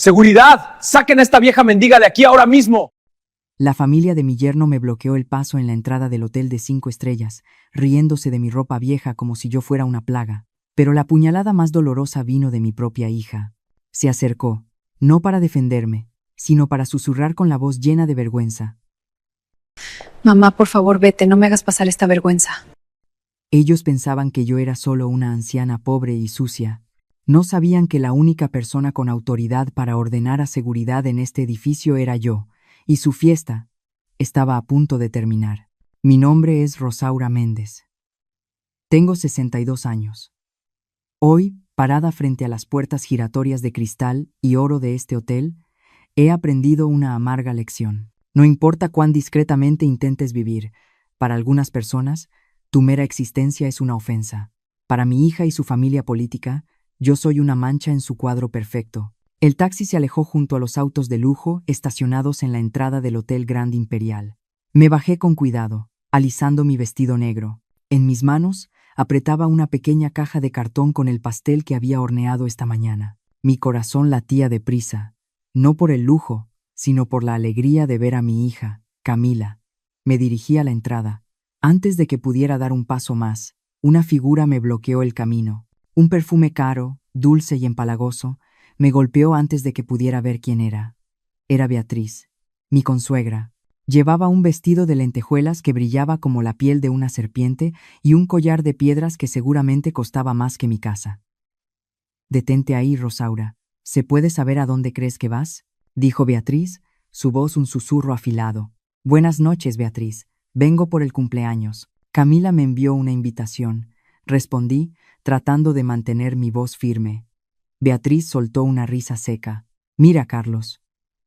¡Seguridad! ¡Saquen a esta vieja mendiga de aquí ahora mismo! La familia de mi yerno me bloqueó el paso en la entrada del hotel de 5 estrellas, riéndose de mi ropa vieja como si yo fuera una plaga. Pero la puñalada más dolorosa vino de mi propia hija. Se acercó, no para defenderme, sino para susurrar con la voz llena de vergüenza. Mamá, por favor, vete, no me hagas pasar esta vergüenza. Ellos pensaban que yo era solo una anciana pobre y sucia. No sabían que la única persona con autoridad para ordenar a seguridad en este edificio era yo, y su fiesta estaba a punto de terminar. Mi nombre es Rosaura Méndez. Tengo 62 años. Hoy, parada frente a las puertas giratorias de cristal y oro de este hotel, he aprendido una amarga lección. No importa cuán discretamente intentes vivir, para algunas personas, tu mera existencia es una ofensa. Para mi hija y su familia política, yo soy una mancha en su cuadro perfecto. El taxi se alejó junto a los autos de lujo estacionados en la entrada del Hotel Grand Imperial. Me bajé con cuidado, alisando mi vestido negro. En mis manos, apretaba una pequeña caja de cartón con el pastel que había horneado esta mañana. Mi corazón latía deprisa, no por el lujo, sino por la alegría de ver a mi hija, Camila. Me dirigí a la entrada. Antes de que pudiera dar un paso más, una figura me bloqueó el camino. Un perfume caro, dulce y empalagoso, me golpeó antes de que pudiera ver quién era. Era Beatriz, mi consuegra. Llevaba un vestido de lentejuelas que brillaba como la piel de una serpiente y un collar de piedras que seguramente costaba más que mi casa. «Detente ahí, Rosaura. ¿Se puede saber a dónde crees que vas?», dijo Beatriz, su voz un susurro afilado. «Buenas noches, Beatriz. Vengo por el cumpleaños. Camila me envió una invitación», respondí, tratando de mantener mi voz firme. Beatriz soltó una risa seca. «Mira, Carlos,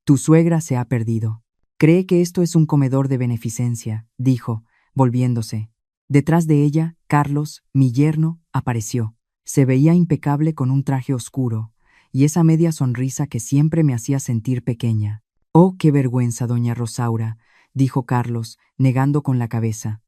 tu suegra se ha perdido. Cree que esto es un comedor de beneficencia», dijo, volviéndose. Detrás de ella, Carlos, mi yerno, apareció. Se veía impecable con un traje oscuro, y esa media sonrisa que siempre me hacía sentir pequeña. «Oh, qué vergüenza, doña Rosaura», dijo Carlos, negando con la cabeza.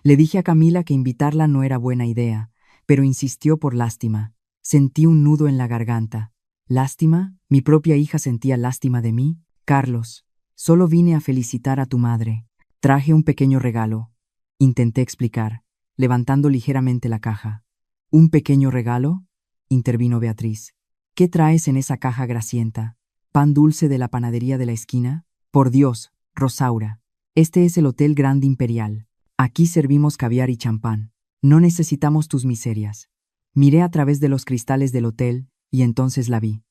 Le dije a Camila que invitarla no era buena idea, pero insistió por lástima. Sentí un nudo en la garganta. ¿Lástima? ¿Mi propia hija sentía lástima de mí? «Carlos, solo vine a felicitar a tu madre. Traje un pequeño regalo», intenté explicar, levantando ligeramente la caja. «¿Un pequeño regalo?», intervino Beatriz. «¿Qué traes en esa caja grasienta? ¿Pan dulce de la panadería de la esquina? Por Dios, Rosaura, este es el Hotel Grand Imperial. Aquí servimos caviar y champán. No necesitamos tus miserias». Miré a través de los cristales del hotel y entonces la vi.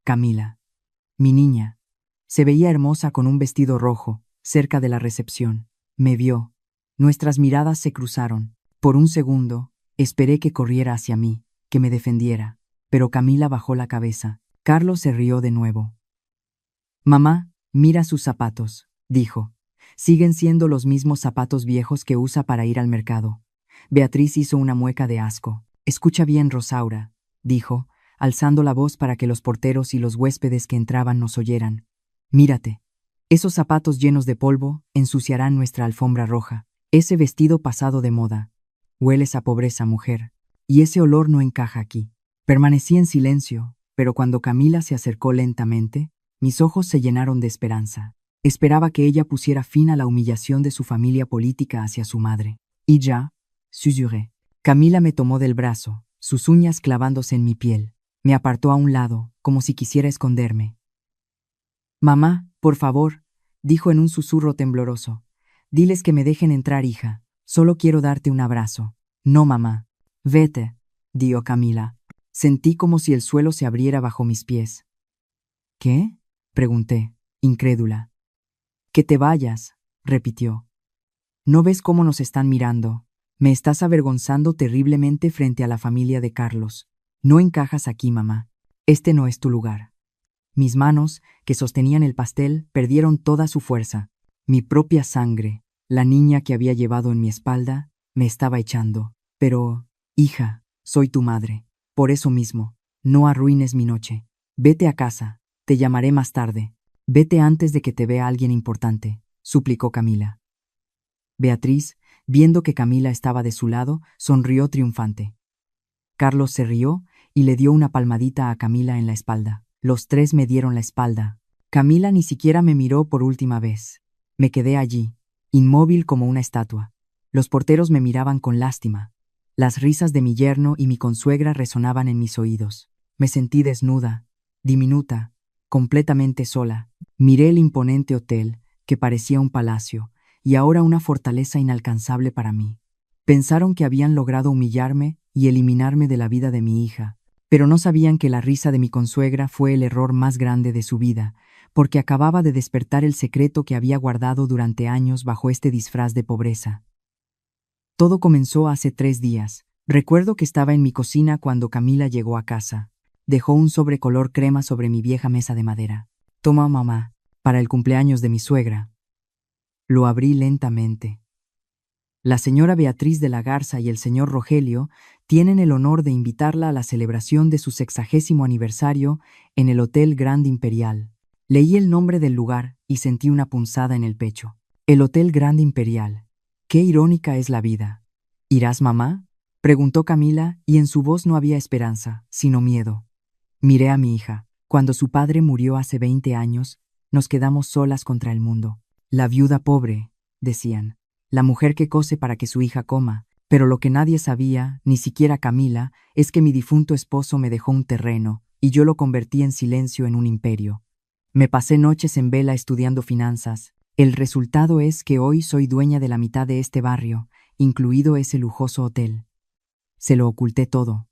Camila, mi niña. Se veía hermosa con un vestido rojo, cerca de la recepción. Me vio. Nuestras miradas se cruzaron. Por un segundo, esperé que corriera hacia mí, que me defendiera. Pero Camila bajó la cabeza. Carlos se rió de nuevo. «Mamá, mira sus zapatos», dijo. «Siguen siendo los mismos zapatos viejos que usa para ir al mercado». Beatriz hizo una mueca de asco. «Escucha bien, Rosaura», dijo, alzando la voz para que los porteros y los huéspedes que entraban nos oyeran. «Mírate. Esos zapatos llenos de polvo ensuciarán nuestra alfombra roja. Ese vestido pasado de moda. Hueles a pobreza, mujer. Y ese olor no encaja aquí». Permanecí en silencio, pero cuando Camila se acercó lentamente, mis ojos se llenaron de esperanza. Esperaba que ella pusiera fin a la humillación de su familia política hacia su madre. Y ya, susurré. Camila me tomó del brazo, sus uñas clavándose en mi piel. Me apartó a un lado, como si quisiera esconderme. «Mamá, por favor», dijo en un susurro tembloroso. «Diles que me dejen entrar, hija. Solo quiero darte un abrazo». «No, mamá». «Vete», dijo Camila. Sentí como si el suelo se abriera bajo mis pies. «¿Qué?», pregunté, incrédula. «Que te vayas», repitió. «¿No ves cómo nos están mirando? Me estás avergonzando terriblemente frente a la familia de Carlos. No encajas aquí, mamá. Este no es tu lugar». Mis manos, que sostenían el pastel, perdieron toda su fuerza. Mi propia sangre, la niña que había llevado en mi espalda, me estaba echando. «Pero, hija, soy tu madre. Por eso mismo, no arruines mi noche. Vete a casa. Te llamaré más tarde. Vete antes de que te vea alguien importante», suplicó Camila. Beatriz, viendo que Camila estaba de su lado, sonrió triunfante. Carlos se rió y le dio una palmadita a Camila en la espalda. Los tres me dieron la espalda. Camila ni siquiera me miró por última vez. Me quedé allí, inmóvil como una estatua. Los porteros me miraban con lástima. Las risas de mi yerno y mi consuegra resonaban en mis oídos. Me sentí desnuda, diminuta, completamente sola. Miré el imponente hotel, que parecía un palacio, y ahora una fortaleza inalcanzable para mí. Pensaron que habían logrado humillarme y eliminarme de la vida de mi hija, pero no sabían que la risa de mi consuegra fue el error más grande de su vida, porque acababa de despertar el secreto que había guardado durante años bajo este disfraz de pobreza. Todo comenzó hace 3 días. Recuerdo que estaba en mi cocina cuando Camila llegó a casa. Dejó un sobre color crema sobre mi vieja mesa de madera. «Toma, mamá, para el cumpleaños de mi suegra». Lo abrí lentamente. La señora Beatriz de la Garza y el señor Rogelio tienen el honor de invitarla a la celebración de su 60º aniversario en el Hotel Grand Imperial. Leí el nombre del lugar y sentí una punzada en el pecho. El Hotel Grand Imperial. Qué irónica es la vida. ¿Irás, mamá?, preguntó Camila, y en su voz no había esperanza, sino miedo. Miré a mi hija. Cuando su padre murió hace 20 años, nos quedamos solas contra el mundo. La viuda pobre, decían. La mujer que cose para que su hija coma. Pero lo que nadie sabía, ni siquiera Camila, es que mi difunto esposo me dejó un terreno, y yo lo convertí en silencio en un imperio. Me pasé noches en vela estudiando finanzas. El resultado es que hoy soy dueña de la mitad de este barrio, incluido ese lujoso hotel. Se lo oculté todo,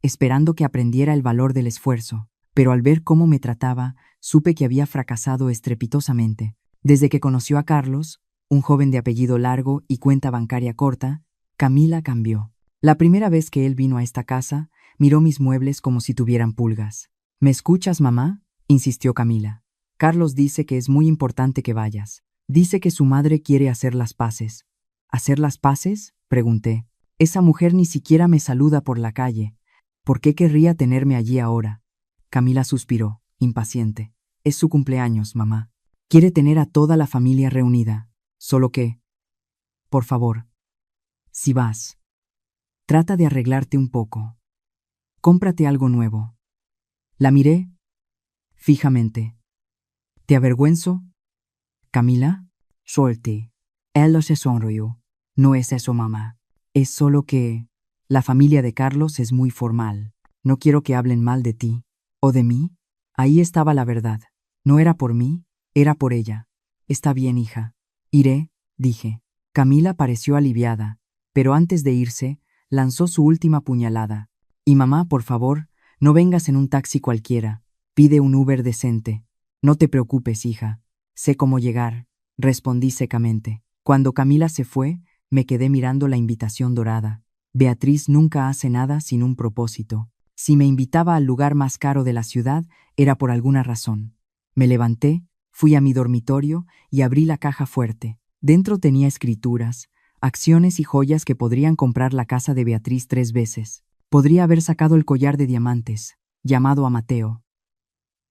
esperando que aprendiera el valor del esfuerzo, pero al ver cómo me trataba, supe que había fracasado estrepitosamente. Desde que conoció a Carlos, un joven de apellido largo y cuenta bancaria corta, Camila cambió. La primera vez que él vino a esta casa, miró mis muebles como si tuvieran pulgas. ¿Me escuchas, mamá?, insistió Camila. Carlos dice que es muy importante que vayas. Dice que su madre quiere hacer las paces. ¿Hacer las paces?, pregunté. Esa mujer ni siquiera me saluda por la calle. ¿Por qué querría tenerme allí ahora? Camila suspiró, impaciente. Es su cumpleaños, mamá. Quiere tener a toda la familia reunida. Solo que... Por favor, si vas, trata de arreglarte un poco. Cómprate algo nuevo. La miré fijamente. ¿Te avergüenzo? Camila, suelte. Él se sonrió. No es eso, mamá. Es solo que la familia de Carlos es muy formal. No quiero que hablen mal de ti o de mí. Ahí estaba la verdad. No era por mí, era por ella. Está bien, hija. Iré, dije. Camila pareció aliviada, pero antes de irse, lanzó su última puñalada. Y mamá, por favor, no vengas en un taxi cualquiera. Pide un Uber decente. No te preocupes, hija. Sé cómo llegar, respondí secamente. Cuando Camila se fue, me quedé mirando la invitación dorada. Beatriz nunca hace nada sin un propósito. Si me invitaba al lugar más caro de la ciudad, era por alguna razón. Me levanté, fui a mi dormitorio y abrí la caja fuerte. Dentro tenía escrituras, acciones y joyas que podrían comprar la casa de Beatriz 3 veces. Podría haber sacado el collar de diamantes, llamado a Mateo,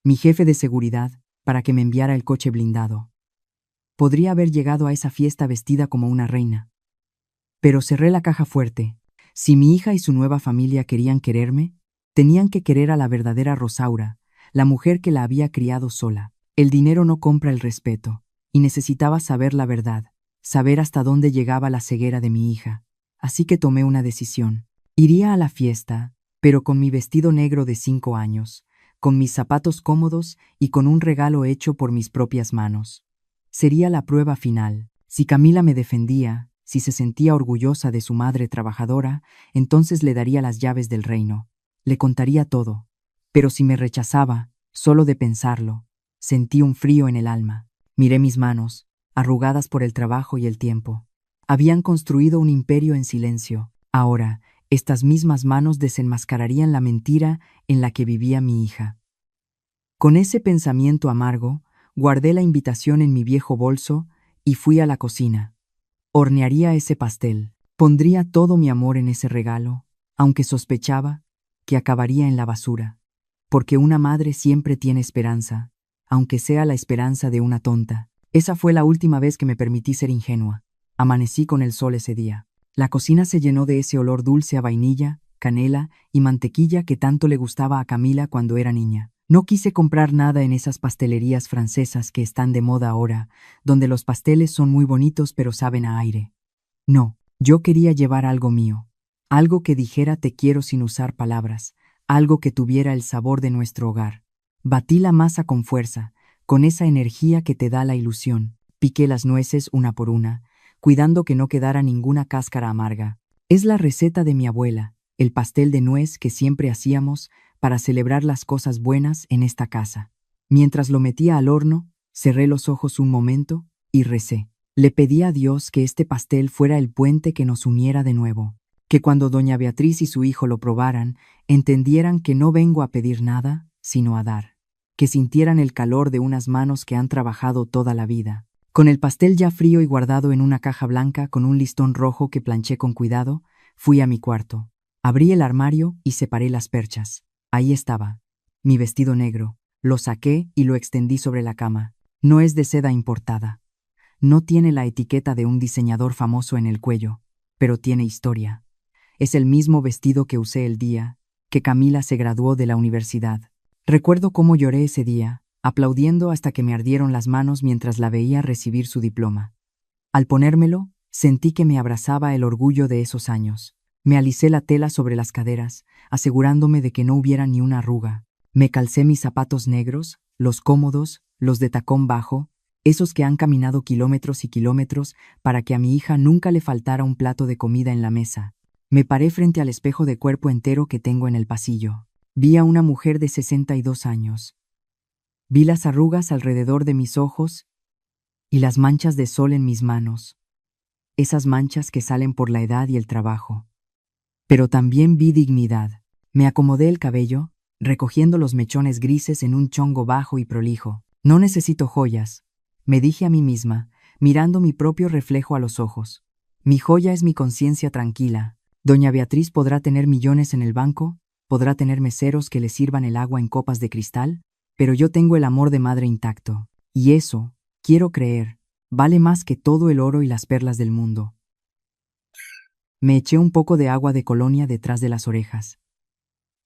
mi jefe de seguridad, para que me enviara el coche blindado. Podría haber llegado a esa fiesta vestida como una reina. Pero cerré la caja fuerte. Si mi hija y su nueva familia querían quererme, tenían que querer a la verdadera Rosaura, la mujer que la había criado sola. El dinero no compra el respeto, y necesitaba saber la verdad, saber hasta dónde llegaba la ceguera de mi hija. Así que tomé una decisión. Iría a la fiesta, pero con mi vestido negro de 5 años, con mis zapatos cómodos y con un regalo hecho por mis propias manos. Sería la prueba final. Si Camila me defendía, si se sentía orgullosa de su madre trabajadora, entonces le daría las llaves del reino. Le contaría todo. Pero si me rechazaba, solo de pensarlo, sentí un frío en el alma. Miré mis manos, arrugadas por el trabajo y el tiempo. Habían construido un imperio en silencio. Ahora, estas mismas manos desenmascararían la mentira en la que vivía mi hija. Con ese pensamiento amargo, guardé la invitación en mi viejo bolso y fui a la cocina. Hornearía ese pastel, pondría todo mi amor en ese regalo, aunque sospechaba que acabaría en la basura. Porque una madre siempre tiene esperanza, aunque sea la esperanza de una tonta. Esa fue la última vez que me permití ser ingenua. Amanecí con el sol ese día. La cocina se llenó de ese olor dulce a vainilla, canela y mantequilla que tanto le gustaba a Camila cuando era niña. No quise comprar nada en esas pastelerías francesas que están de moda ahora, donde los pasteles son muy bonitos pero saben a aire. No, yo quería llevar algo mío, algo que dijera te quiero sin usar palabras, algo que tuviera el sabor de nuestro hogar. Batí la masa con fuerza, con esa energía que te da la ilusión. Piqué las nueces una por una, cuidando que no quedara ninguna cáscara amarga. Es la receta de mi abuela, el pastel de nuez que siempre hacíamos para celebrar las cosas buenas en esta casa. Mientras lo metía al horno, cerré los ojos un momento y recé. Le pedí a Dios que este pastel fuera el puente que nos uniera de nuevo, que cuando doña Beatriz y su hijo lo probaran, entendieran que no vengo a pedir nada, sino a dar, que sintieran el calor de unas manos que han trabajado toda la vida. Con el pastel ya frío y guardado en una caja blanca con un listón rojo que planché con cuidado, fui a mi cuarto. Abrí el armario y separé las perchas. Ahí estaba, mi vestido negro. Lo saqué y lo extendí sobre la cama. No es de seda importada. No tiene la etiqueta de un diseñador famoso en el cuello, pero tiene historia. Es el mismo vestido que usé el día que Camila se graduó de la universidad. Recuerdo cómo lloré ese día, aplaudiendo hasta que me ardieron las manos mientras la veía recibir su diploma. Al ponérmelo, sentí que me abrazaba el orgullo de esos años. Me alicé la tela sobre las caderas, asegurándome de que no hubiera ni una arruga. Me calcé mis zapatos negros, los cómodos, los de tacón bajo, esos que han caminado kilómetros y kilómetros para que a mi hija nunca le faltara un plato de comida en la mesa. Me paré frente al espejo de cuerpo entero que tengo en el pasillo. Vi a una mujer de 62 años. Vi las arrugas alrededor de mis ojos y las manchas de sol en mis manos. Esas manchas que salen por la edad y el trabajo. Pero también vi dignidad. Me acomodé el cabello, recogiendo los mechones grises en un chongo bajo y prolijo. No necesito joyas, me dije a mí misma, mirando mi propio reflejo a los ojos. Mi joya es mi conciencia tranquila. Doña Beatriz podrá tener millones en el banco, podrá tener meseros que le sirvan el agua en copas de cristal, pero yo tengo el amor de madre intacto. Y eso, quiero creer, vale más que todo el oro y las perlas del mundo. Me eché un poco de agua de colonia detrás de las orejas.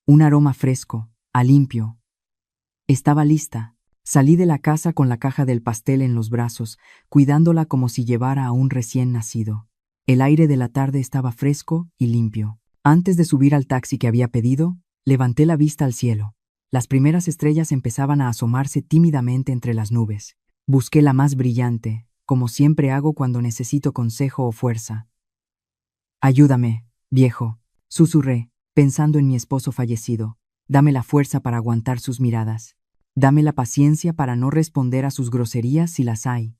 Un aroma fresco, a limpio. Estaba lista. Salí de la casa con la caja del pastel en los brazos, cuidándola como si llevara a un recién nacido. El aire de la tarde estaba fresco y limpio. Antes de subir al taxi que había pedido, levanté la vista al cielo. Las primeras estrellas empezaban a asomarse tímidamente entre las nubes. Busqué la más brillante, como siempre hago cuando necesito consejo o fuerza. Ayúdame, viejo, susurré, pensando en mi esposo fallecido. Dame la fuerza para aguantar sus miradas. Dame la paciencia para no responder a sus groserías si las hay.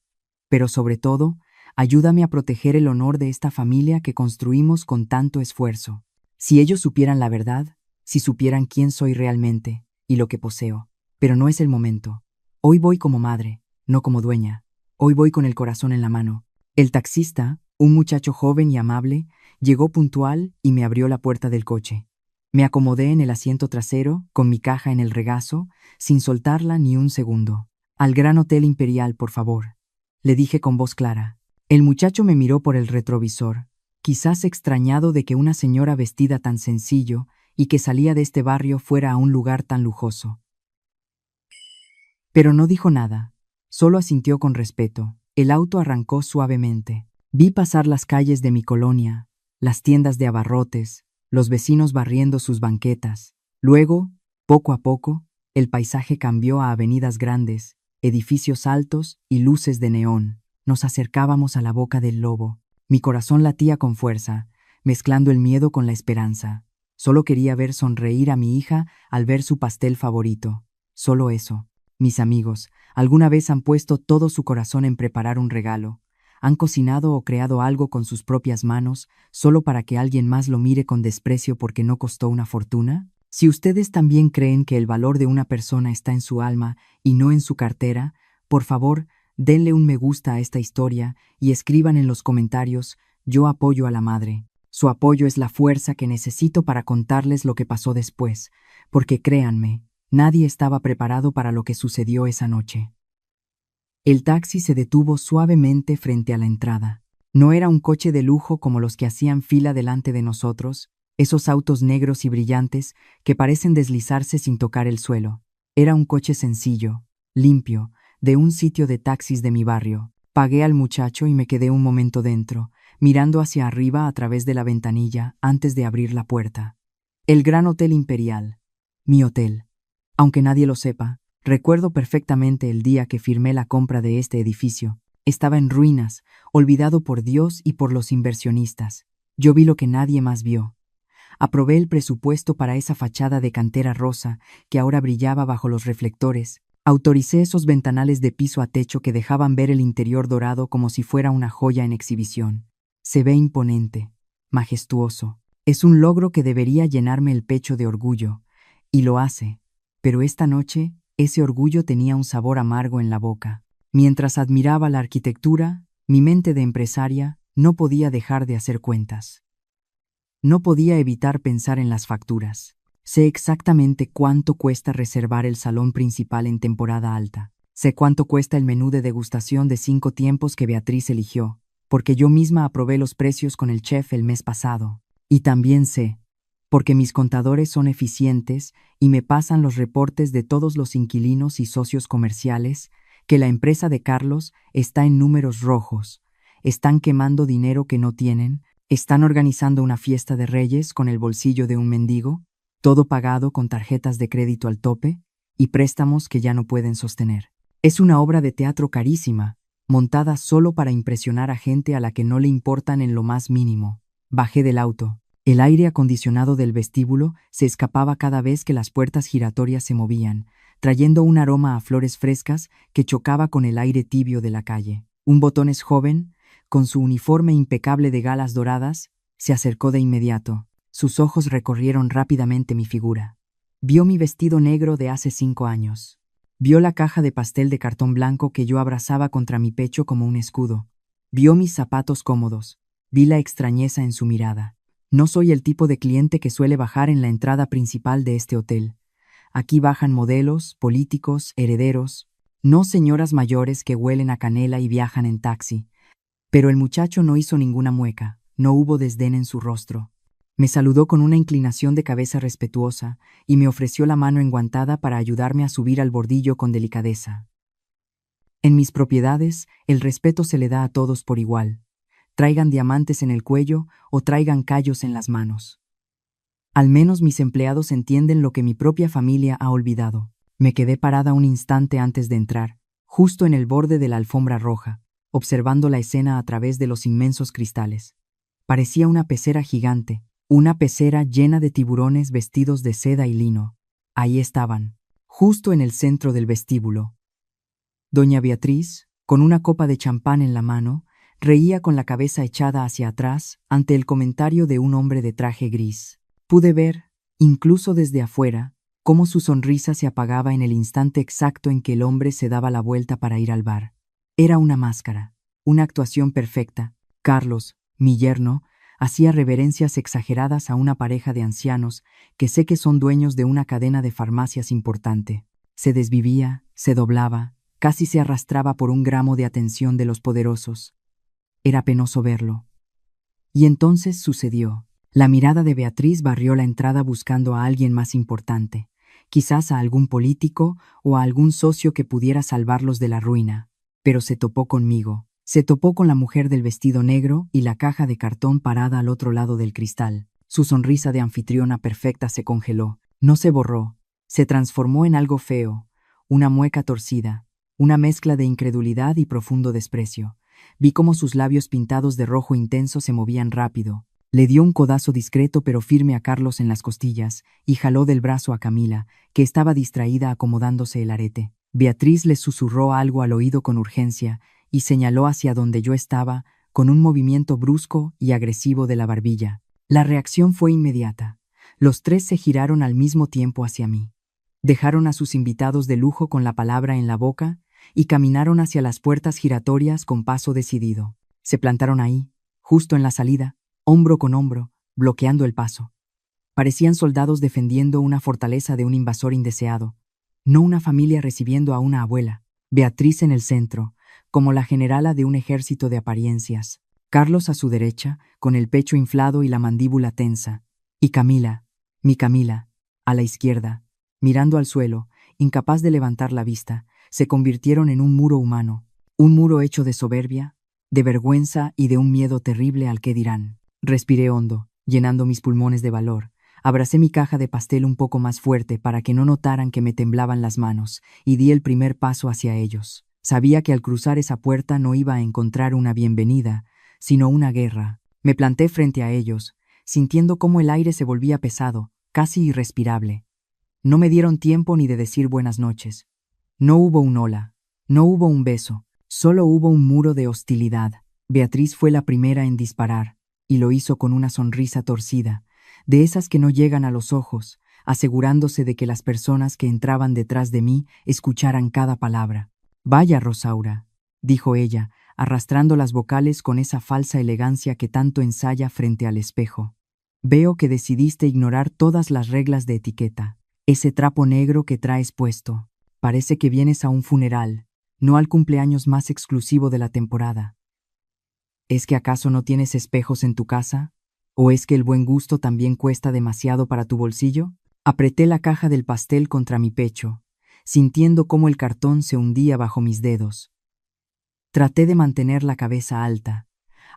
Pero sobre todo, ayúdame a proteger el honor de esta familia que construimos con tanto esfuerzo. Si ellos supieran la verdad, si supieran quién soy realmente y lo que poseo. Pero no es el momento. Hoy voy como madre, no como dueña. Hoy voy con el corazón en la mano. El taxista, un muchacho joven y amable, llegó puntual y me abrió la puerta del coche. Me acomodé en el asiento trasero, con mi caja en el regazo, sin soltarla ni un segundo. Al Gran Hotel Imperial, por favor, le dije con voz clara. El muchacho me miró por el retrovisor, quizás extrañado de que una señora vestida tan sencillo y que salía de este barrio fuera a un lugar tan lujoso. Pero no dijo nada, solo asintió con respeto. El auto arrancó suavemente. Vi pasar las calles de mi colonia, las tiendas de abarrotes, los vecinos barriendo sus banquetas. Luego, poco a poco, el paisaje cambió a avenidas grandes, edificios altos y luces de neón. Nos acercábamos a la boca del lobo. Mi corazón latía con fuerza, mezclando el miedo con la esperanza. Solo quería ver sonreír a mi hija al ver su pastel favorito. Solo eso. Mis amigos, ¿alguna vez han puesto todo su corazón en preparar un regalo? ¿Han cocinado o creado algo con sus propias manos solo para que alguien más lo mire con desprecio porque no costó una fortuna? Si ustedes también creen que el valor de una persona está en su alma y no en su cartera, por favor, denle un me gusta a esta historia y escriban en los comentarios: yo apoyo a la madre. Su apoyo es la fuerza que necesito para contarles lo que pasó después, porque créanme, nadie estaba preparado para lo que sucedió esa noche. El taxi se detuvo suavemente frente a la entrada. No era un coche de lujo como los que hacían fila delante de nosotros, esos autos negros y brillantes que parecen deslizarse sin tocar el suelo. Era un coche sencillo, limpio, de un sitio de taxis de mi barrio. Pagué al muchacho y me quedé un momento dentro, mirando hacia arriba a través de la ventanilla antes de abrir la puerta. El Gran Hotel Imperial. Mi hotel. Aunque nadie lo sepa, recuerdo perfectamente el día que firmé la compra de este edificio. Estaba en ruinas, olvidado por Dios y por los inversionistas. Yo vi lo que nadie más vio. Aprobé el presupuesto para esa fachada de cantera rosa que ahora brillaba bajo los reflectores. Autoricé esos ventanales de piso a techo que dejaban ver el interior dorado como si fuera una joya en exhibición. Se ve imponente, majestuoso. Es un logro que debería llenarme el pecho de orgullo, y lo hace. Pero esta noche, ese orgullo tenía un sabor amargo en la boca. Mientras admiraba la arquitectura, mi mente de empresaria no podía dejar de hacer cuentas. No podía evitar pensar en las facturas. Sé exactamente cuánto cuesta reservar el salón principal en temporada alta. Sé cuánto cuesta el menú de degustación de 5 tiempos que Beatriz eligió, porque yo misma aprobé los precios con el chef el mes pasado. Y también sé, porque mis contadores son eficientes y me pasan los reportes de todos los inquilinos y socios comerciales, que la empresa de Carlos está en números rojos, están quemando dinero que no tienen, están organizando una fiesta de Reyes con el bolsillo de un mendigo, todo pagado con tarjetas de crédito al tope y préstamos que ya no pueden sostener. Es una obra de teatro carísima, montada solo para impresionar a gente a la que no le importan en lo más mínimo. Bajé del auto. El aire acondicionado del vestíbulo se escapaba cada vez que las puertas giratorias se movían, trayendo un aroma a flores frescas que chocaba con el aire tibio de la calle. Un botones joven, con su uniforme impecable de galas doradas, se acercó de inmediato. Sus ojos recorrieron rápidamente mi figura. Vio mi vestido negro de hace 5 años. Vio la caja de pastel de cartón blanco que yo abrazaba contra mi pecho como un escudo. Vio mis zapatos cómodos. Vi la extrañeza en su mirada. No soy el tipo de cliente que suele bajar en la entrada principal de este hotel. Aquí bajan modelos, políticos, herederos, no señoras mayores que huelen a canela y viajan en taxi. Pero el muchacho no hizo ninguna mueca, no hubo desdén en su rostro. Me saludó con una inclinación de cabeza respetuosa y me ofreció la mano enguantada para ayudarme a subir al bordillo con delicadeza. En mis propiedades, el respeto se le da a todos por igual. Traigan diamantes en el cuello o traigan callos en las manos. Al menos mis empleados entienden lo que mi propia familia ha olvidado. Me quedé parada un instante antes de entrar, justo en el borde de la alfombra roja, observando la escena a través de los inmensos cristales. Parecía una pecera gigante, una pecera llena de tiburones vestidos de seda y lino. Ahí estaban, justo en el centro del vestíbulo. Doña Beatriz, con una copa de champán en la mano, reía con la cabeza echada hacia atrás ante el comentario de un hombre de traje gris. Pude ver, incluso desde afuera, cómo su sonrisa se apagaba en el instante exacto en que el hombre se daba la vuelta para ir al bar. Era una máscara, una actuación perfecta. Carlos, mi yerno, hacía reverencias exageradas a una pareja de ancianos que sé que son dueños de una cadena de farmacias importante. Se desvivía, se doblaba, casi se arrastraba por un gramo de atención de los poderosos. Era penoso verlo. Y entonces sucedió. La mirada de Beatriz barrió la entrada buscando a alguien más importante, quizás a algún político o a algún socio que pudiera salvarlos de la ruina. Pero se topó conmigo. Se topó con la mujer del vestido negro y la caja de cartón parada al otro lado del cristal. Su sonrisa de anfitriona perfecta se congeló. No se borró. Se transformó en algo feo, una mueca torcida, una mezcla de incredulidad y profundo desprecio. Vi cómo sus labios pintados de rojo intenso se movían rápido. Le dio un codazo discreto pero firme a Carlos en las costillas y jaló del brazo a Camila, que estaba distraída acomodándose el arete. Beatriz le susurró algo al oído con urgencia y señaló hacia donde yo estaba con un movimiento brusco y agresivo de la barbilla. La reacción fue inmediata. Los tres se giraron al mismo tiempo hacia mí. Dejaron a sus invitados de lujo con la palabra en la boca y caminaron hacia las puertas giratorias con paso decidido. Se plantaron ahí, justo en la salida, hombro con hombro, bloqueando el paso. Parecían soldados defendiendo una fortaleza de un invasor indeseado, no una familia recibiendo a una abuela. Beatriz en el centro, como la generala de un ejército de apariencias. Carlos a su derecha, con el pecho inflado y la mandíbula tensa. Y Camila, mi Camila, a la izquierda, mirando al suelo incapaz de levantar la vista, se convirtieron en un muro humano, un muro hecho de soberbia, de vergüenza y de un miedo terrible al que dirán. Respiré hondo, llenando mis pulmones de valor. Abracé mi caja de pastel un poco más fuerte para que no notaran que me temblaban las manos, y di el primer paso hacia ellos. Sabía que al cruzar esa puerta no iba a encontrar una bienvenida, sino una guerra. Me planté frente a ellos, sintiendo cómo el aire se volvía pesado, casi irrespirable. No me dieron tiempo ni de decir buenas noches. No hubo un hola, no hubo un beso, solo hubo un muro de hostilidad. Beatriz fue la primera en disparar, y lo hizo con una sonrisa torcida, de esas que no llegan a los ojos, asegurándose de que las personas que entraban detrás de mí escucharan cada palabra. «Vaya, Rosaura», dijo ella, arrastrando las vocales con esa falsa elegancia que tanto ensaya frente al espejo. «Veo que decidiste ignorar todas las reglas de etiqueta. Ese trapo negro que traes puesto. Parece que vienes a un funeral, no al cumpleaños más exclusivo de la temporada. ¿Es que acaso no tienes espejos en tu casa? ¿O es que el buen gusto también cuesta demasiado para tu bolsillo?» Apreté la caja del pastel contra mi pecho, sintiendo cómo el cartón se hundía bajo mis dedos. Traté de mantener la cabeza alta,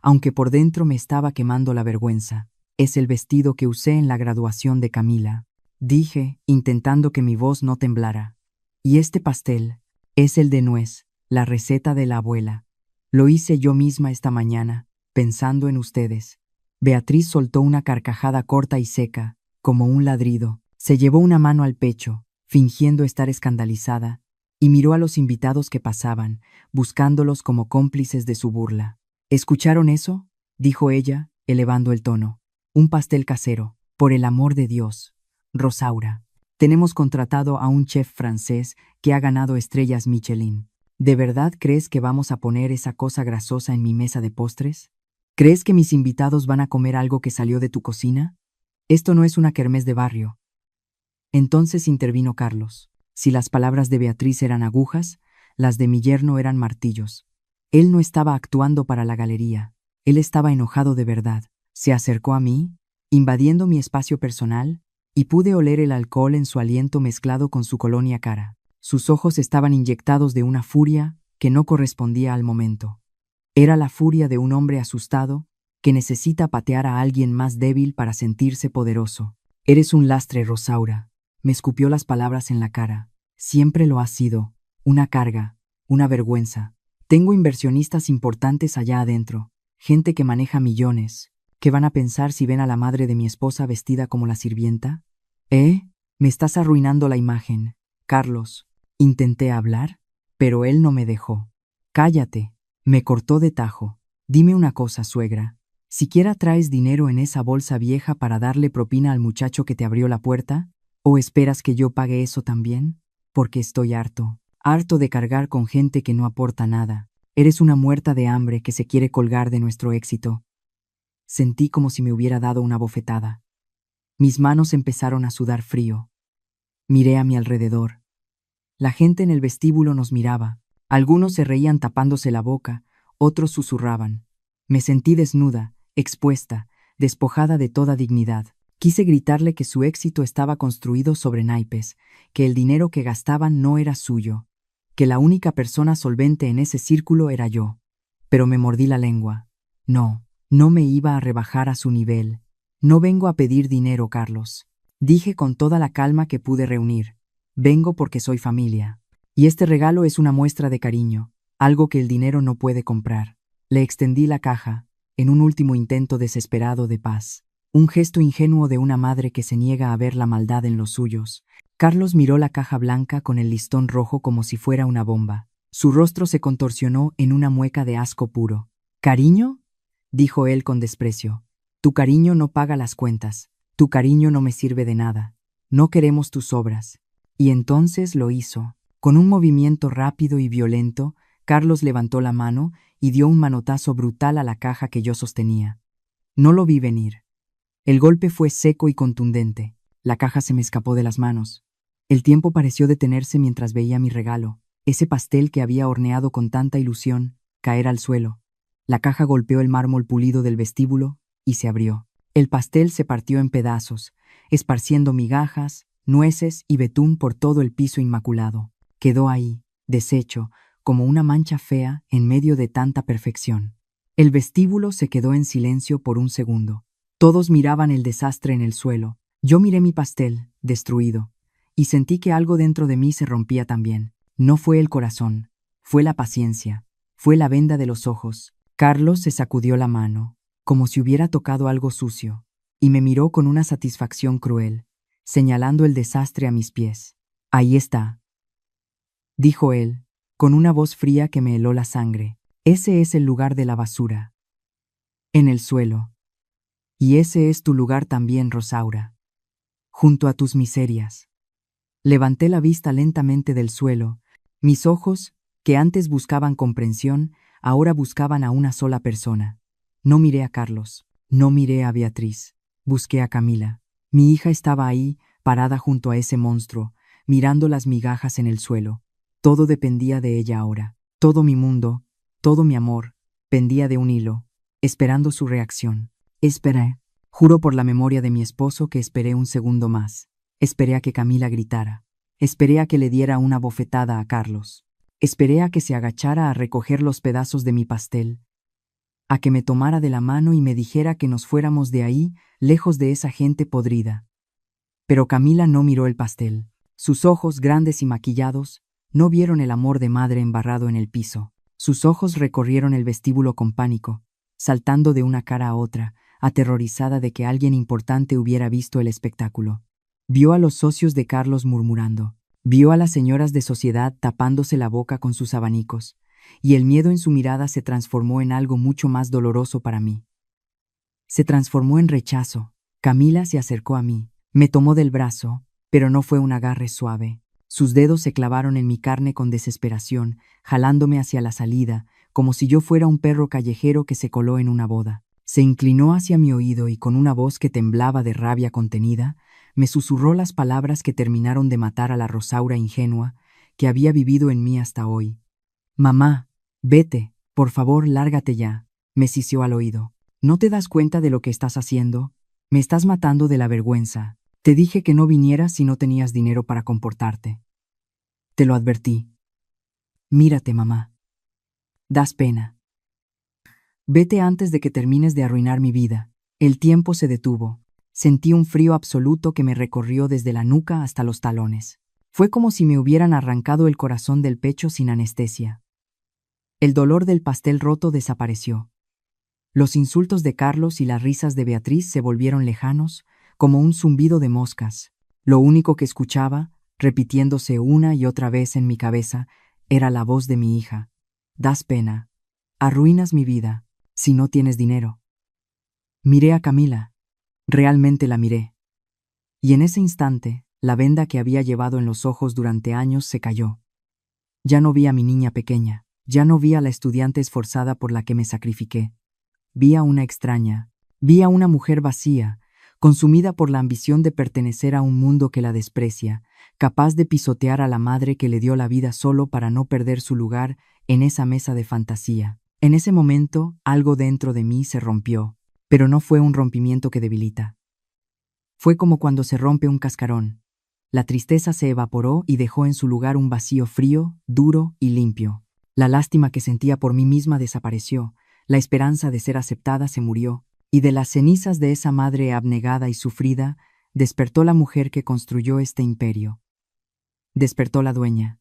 aunque por dentro me estaba quemando la vergüenza. «Es el vestido que usé en la graduación de Camila», dije, intentando que mi voz no temblara. «Y este pastel es el de nuez, la receta de la abuela. Lo hice yo misma esta mañana, pensando en ustedes». Beatriz soltó una carcajada corta y seca, como un ladrido. Se llevó una mano al pecho, fingiendo estar escandalizada, y miró a los invitados que pasaban, buscándolos como cómplices de su burla. «¿Escucharon eso?», dijo ella, elevando el tono. «Un pastel casero, por el amor de Dios. Rosaura, tenemos contratado a un chef francés que ha ganado estrellas Michelin. ¿De verdad crees que vamos a poner esa cosa grasosa en mi mesa de postres? ¿Crees que mis invitados van a comer algo que salió de tu cocina? Esto no es una kermés de barrio». Entonces intervino Carlos. Si las palabras de Beatriz eran agujas, las de mi yerno eran martillos. Él no estaba actuando para la galería. Él estaba enojado de verdad. Se acercó a mí, invadiendo mi espacio personal, y pude oler el alcohol en su aliento mezclado con su colonia cara. Sus ojos estaban inyectados de una furia que no correspondía al momento. Era la furia de un hombre asustado que necesita patear a alguien más débil para sentirse poderoso. «Eres un lastre, Rosaura», me escupió las palabras en la cara. «Siempre lo has sido, una carga, una vergüenza. Tengo inversionistas importantes allá adentro, gente que maneja millones. ¿Qué van a pensar si ven a la madre de mi esposa vestida como la sirvienta? Me estás arruinando la imagen, Carlos». Intenté hablar, pero él no me dejó. «Cállate», me cortó de tajo. «Dime una cosa, suegra. ¿Siquiera traes dinero en esa bolsa vieja para darle propina al muchacho que te abrió la puerta? ¿O esperas que yo pague eso también? Porque estoy harto de cargar con gente que no aporta nada. Eres una muerta de hambre que se quiere colgar de nuestro éxito». Sentí como si me hubiera dado una bofetada. Mis manos empezaron a sudar frío. Miré a mi alrededor. La gente en el vestíbulo nos miraba. Algunos se reían tapándose la boca, otros susurraban. Me sentí desnuda, expuesta, despojada de toda dignidad. Quise gritarle que su éxito estaba construido sobre naipes, que el dinero que gastaban no era suyo, que la única persona solvente en ese círculo era yo. Pero me mordí la lengua. No me iba a rebajar a su nivel. «No vengo a pedir dinero, Carlos», dije con toda la calma que pude reunir. «Vengo porque soy familia. Y este regalo es una muestra de cariño, algo que el dinero no puede comprar». Le extendí la caja, en un último intento desesperado de paz. Un gesto ingenuo de una madre que se niega a ver la maldad en los suyos. Carlos miró la caja blanca con el listón rojo como si fuera una bomba. Su rostro se contorsionó en una mueca de asco puro. «¿Cariño?», dijo él con desprecio. «Tu cariño no paga las cuentas. Tu cariño no me sirve de nada. No queremos tus obras». Y entonces lo hizo. Con un movimiento rápido y violento, Carlos levantó la mano y dio un manotazo brutal a la caja que yo sostenía. No lo vi venir. El golpe fue seco y contundente. La caja se me escapó de las manos. El tiempo pareció detenerse mientras veía mi regalo, ese pastel que había horneado con tanta ilusión, caer al suelo. La caja golpeó el mármol pulido del vestíbulo y se abrió. El pastel se partió en pedazos, esparciendo migajas, nueces y betún por todo el piso inmaculado. Quedó ahí, deshecho, como una mancha fea en medio de tanta perfección. El vestíbulo se quedó en silencio por un segundo. Todos miraban el desastre en el suelo. Yo miré mi pastel, destruido, y sentí que algo dentro de mí se rompía también. No fue el corazón, fue la paciencia, fue la venda de los ojos. Carlos se sacudió la mano, como si hubiera tocado algo sucio, y me miró con una satisfacción cruel, señalando el desastre a mis pies. «Ahí está», dijo él, con una voz fría que me heló la sangre. «Ese es el lugar de la basura. En el suelo. Y ese es tu lugar también, Rosaura. Junto a tus miserias». Levanté la vista lentamente del suelo. Mis ojos, que antes buscaban comprensión, ahora buscaban a una sola persona. No miré a Carlos, no miré a Beatriz, busqué a Camila. Mi hija estaba ahí, parada junto a ese monstruo, mirando las migajas en el suelo. Todo dependía de ella ahora. Todo mi mundo, todo mi amor, pendía de un hilo, esperando su reacción. Esperé. Juro por la memoria de mi esposo que esperé un segundo más. Esperé a que Camila gritara. Esperé a que le diera una bofetada a Carlos. Esperé a que se agachara a recoger los pedazos de mi pastel. A que me tomara de la mano y me dijera que nos fuéramos de ahí, lejos de esa gente podrida. Pero Camila no miró el pastel. Sus ojos, grandes y maquillados, no vieron el amor de madre embarrado en el piso. Sus ojos recorrieron el vestíbulo con pánico, saltando de una cara a otra, aterrorizada de que alguien importante hubiera visto el espectáculo. Vio a los socios de Carlos murmurando, vio a las señoras de sociedad tapándose la boca con sus abanicos, y el miedo en su mirada se transformó en algo mucho más doloroso para mí. Se transformó en rechazo. Camila se acercó a mí, me tomó del brazo, pero no fue un agarre suave. Sus dedos se clavaron en mi carne con desesperación, jalándome hacia la salida, como si yo fuera un perro callejero que se coló en una boda. Se inclinó hacia mi oído y con una voz que temblaba de rabia contenida, me susurró las palabras que terminaron de matar a la Rosaura ingenua que había vivido en mí hasta hoy. «Mamá, vete, por favor, lárgate ya», me sisió al oído. «¿No te das cuenta de lo que estás haciendo? Me estás matando de la vergüenza. Te dije que no vinieras si no tenías dinero para comportarte. Te lo advertí. Mírate, mamá. Das pena. Vete antes de que termines de arruinar mi vida». El tiempo se detuvo. Sentí un frío absoluto que me recorrió desde la nuca hasta los talones. Fue como si me hubieran arrancado el corazón del pecho sin anestesia. El dolor del pastel roto desapareció. Los insultos de Carlos y las risas de Beatriz se volvieron lejanos, como un zumbido de moscas. Lo único que escuchaba, repitiéndose una y otra vez en mi cabeza, era la voz de mi hija. «Das pena. Arruinas mi vida, si no tienes dinero». Miré a Camila. Realmente la miré. Y en ese instante, la venda que había llevado en los ojos durante años se cayó. Ya no vi a mi niña pequeña, ya no vi a la estudiante esforzada por la que me sacrifiqué. Vi a una extraña, vi a una mujer vacía, consumida por la ambición de pertenecer a un mundo que la desprecia, capaz de pisotear a la madre que le dio la vida solo para no perder su lugar en esa mesa de fantasía. En ese momento, algo dentro de mí se rompió, pero no fue un rompimiento que debilita. Fue como cuando se rompe un cascarón. La tristeza se evaporó y dejó en su lugar un vacío frío, duro y limpio. La lástima que sentía por mí misma desapareció, la esperanza de ser aceptada se murió, y de las cenizas de esa madre abnegada y sufrida, despertó la mujer que construyó este imperio. Despertó la dueña.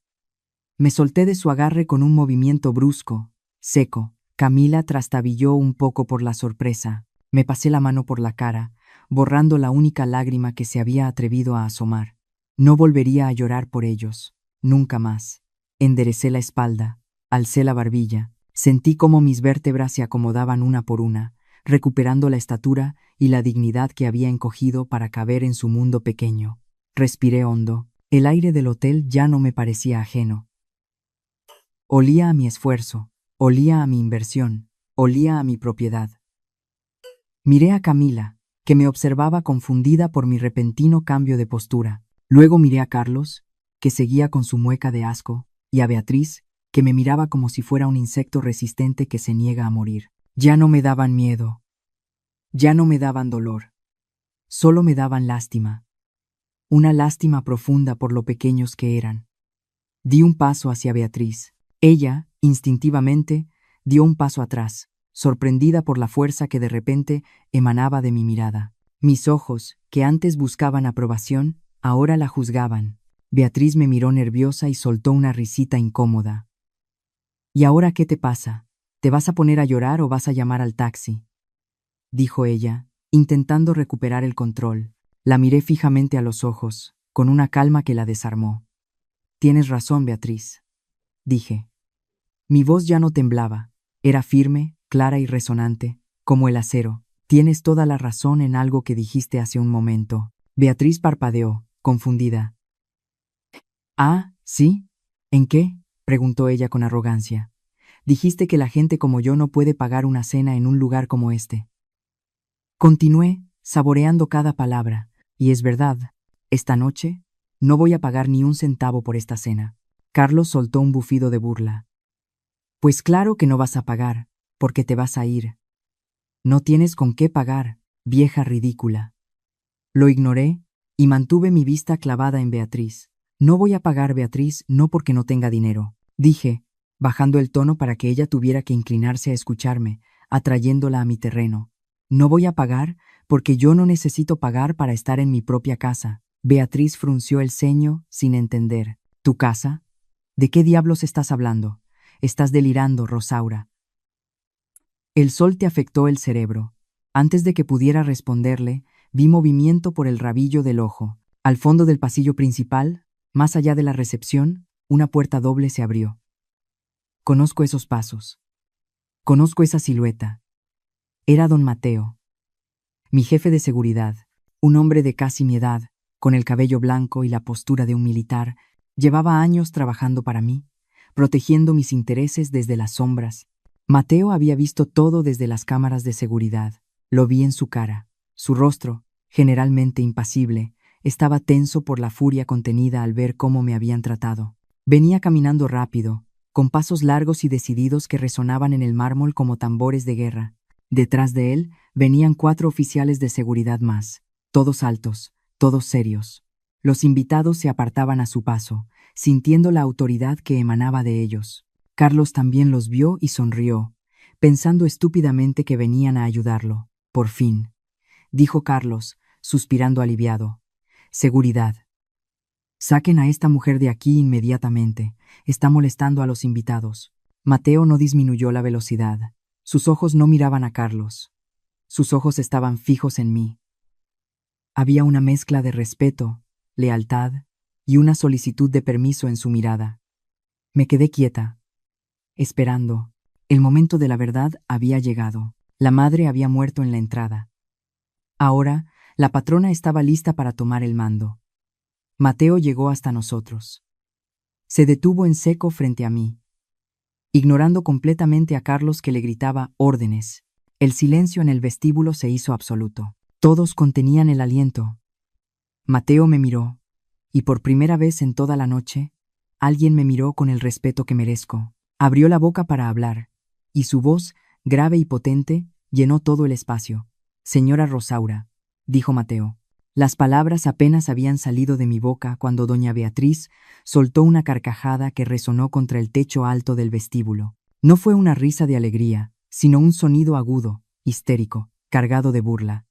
Me solté de su agarre con un movimiento brusco, seco. Camila trastabilló un poco por la sorpresa. Me pasé la mano por la cara, borrando la única lágrima que se había atrevido a asomar. No volvería a llorar por ellos, nunca más. Enderecé la espalda, alcé la barbilla, sentí cómo mis vértebras se acomodaban una por una, recuperando la estatura y la dignidad que había encogido para caber en su mundo pequeño. Respiré hondo. El aire del hotel ya no me parecía ajeno. Olía a mi esfuerzo, olía a mi inversión, olía a mi propiedad. Miré a Camila, que me observaba confundida por mi repentino cambio de postura. Luego miré a Carlos, que seguía con su mueca de asco, y a Beatriz, que me miraba como si fuera un insecto resistente que se niega a morir. Ya no me daban miedo. Ya no me daban dolor. Solo me daban lástima. una lástima profunda por lo pequeños que eran. Di un paso hacia Beatriz. Ella, instintivamente, dio un paso atrás, sorprendida por la fuerza que de repente emanaba de mi mirada. Mis ojos, que antes buscaban aprobación, ahora la juzgaban. Beatriz me miró nerviosa y soltó una risita incómoda. ¿Y ahora qué te pasa? ¿Te vas a poner a llorar o vas a llamar al taxi?, dijo ella, intentando recuperar el control. La miré fijamente a los ojos, con una calma que la desarmó. Tienes razón, Beatriz, dije. Mi voz ya no temblaba, era firme, clara y resonante, como el acero. Tienes toda la razón en algo que dijiste hace un momento. Beatriz parpadeó, confundida. Ah, ¿sí? ¿En qué?, preguntó ella con arrogancia. Dijiste que la gente como yo no puede pagar una cena en un lugar como este. Continué, saboreando cada palabra, y es verdad, esta noche no voy a pagar ni un centavo por esta cena. Carlos soltó un bufido de burla. Pues claro que no vas a pagar, porque te vas a ir. No tienes con qué pagar, vieja ridícula. Lo ignoré y mantuve mi vista clavada en Beatriz. No voy a pagar, Beatriz, no porque no tenga dinero, dije, bajando el tono para que ella tuviera que inclinarse a escucharme, atrayéndola a mi terreno. No voy a pagar porque yo no necesito pagar para estar en mi propia casa. Beatriz frunció el ceño sin entender. ¿Tu casa? ¿De qué diablos estás hablando? Estás delirando, Rosaura. El sol te afectó el cerebro. Antes de que pudiera responderle, vi movimiento por el rabillo del ojo. Al fondo del pasillo principal, más allá de la recepción, una puerta doble se abrió. Conozco esos pasos. Conozco esa silueta. Era don Mateo, mi jefe de seguridad, un hombre de casi mi edad, con el cabello blanco y la postura de un militar. Llevaba años trabajando para mí, protegiendo mis intereses desde las sombras. Mateo había visto todo desde las cámaras de seguridad. Lo vi en su cara. Su rostro, generalmente impasible, estaba tenso por la furia contenida al ver cómo me habían tratado. Venía caminando rápido, con pasos largos y decididos que resonaban en el mármol como tambores de guerra. Detrás de él venían 4 oficiales de seguridad más, todos altos, todos serios. Los invitados se apartaban a su paso, sintiendo la autoridad que emanaba de ellos. Carlos también los vio y sonrió, pensando estúpidamente que venían a ayudarlo. Por fin, dijo Carlos, suspirando aliviado. Seguridad. Saquen a esta mujer de aquí inmediatamente. Está molestando a los invitados. Mateo no disminuyó la velocidad. Sus ojos no miraban a Carlos. Sus ojos estaban fijos en mí. Había una mezcla de respeto, lealtad y una solicitud de permiso en su mirada. Me quedé quieta, esperando. El momento de la verdad había llegado. La madre había muerto en la entrada. Ahora, la patrona estaba lista para tomar el mando. Mateo llegó hasta nosotros. Se detuvo en seco frente a mí, ignorando completamente a Carlos, que le gritaba órdenes. El silencio en el vestíbulo se hizo absoluto. Todos contenían el aliento. Mateo me miró, y por primera vez en toda la noche, alguien me miró con el respeto que merezco. Abrió la boca para hablar, y su voz, grave y potente, llenó todo el espacio. Señora Rosaura, dijo Mateo. Las palabras apenas habían salido de mi boca cuando doña Beatriz soltó una carcajada que resonó contra el techo alto del vestíbulo. No fue una risa de alegría, sino un sonido agudo, histérico, cargado de burla.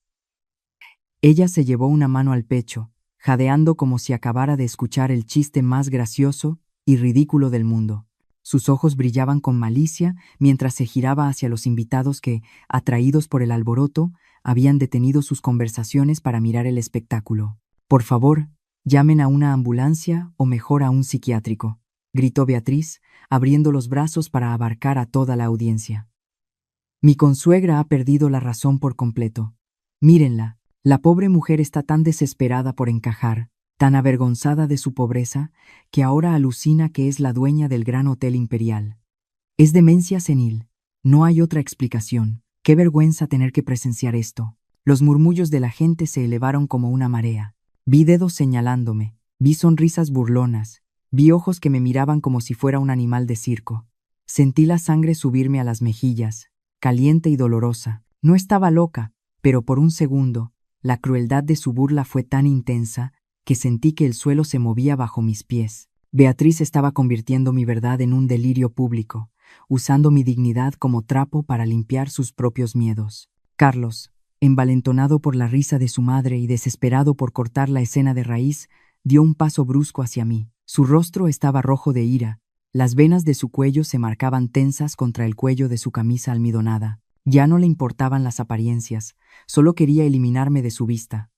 Ella se llevó una mano al pecho, jadeando como si acabara de escuchar el chiste más gracioso y ridículo del mundo. Sus ojos brillaban con malicia mientras se giraba hacia los invitados que, atraídos por el alboroto, habían detenido sus conversaciones para mirar el espectáculo. Por favor, llamen a una ambulancia o mejor a un psiquiátrico, gritó Beatriz, abriendo los brazos para abarcar a toda la audiencia. Mi consuegra ha perdido la razón por completo. Mírenla, la pobre mujer está tan desesperada por encajar, tan avergonzada de su pobreza, que ahora alucina que es la dueña del Gran Hotel Imperial. Es demencia senil. No hay otra explicación. Qué vergüenza tener que presenciar esto. Los murmullos de la gente se elevaron como una marea. Vi dedos señalándome, vi sonrisas burlonas, vi ojos que me miraban como si fuera un animal de circo. Sentí la sangre subirme a las mejillas, caliente y dolorosa. No estaba loca, pero por un segundo, la crueldad de su burla fue tan intensa que sentí que el suelo se movía bajo mis pies. Beatriz estaba convirtiendo mi verdad en un delirio público, usando mi dignidad como trapo para limpiar sus propios miedos. Carlos, envalentonado por la risa de su madre y desesperado por cortar la escena de raíz, dio un paso brusco hacia mí. Su rostro estaba rojo de ira. Las venas de su cuello se marcaban tensas contra el cuello de su camisa almidonada. Ya no le importaban las apariencias, solo quería eliminarme de su vista.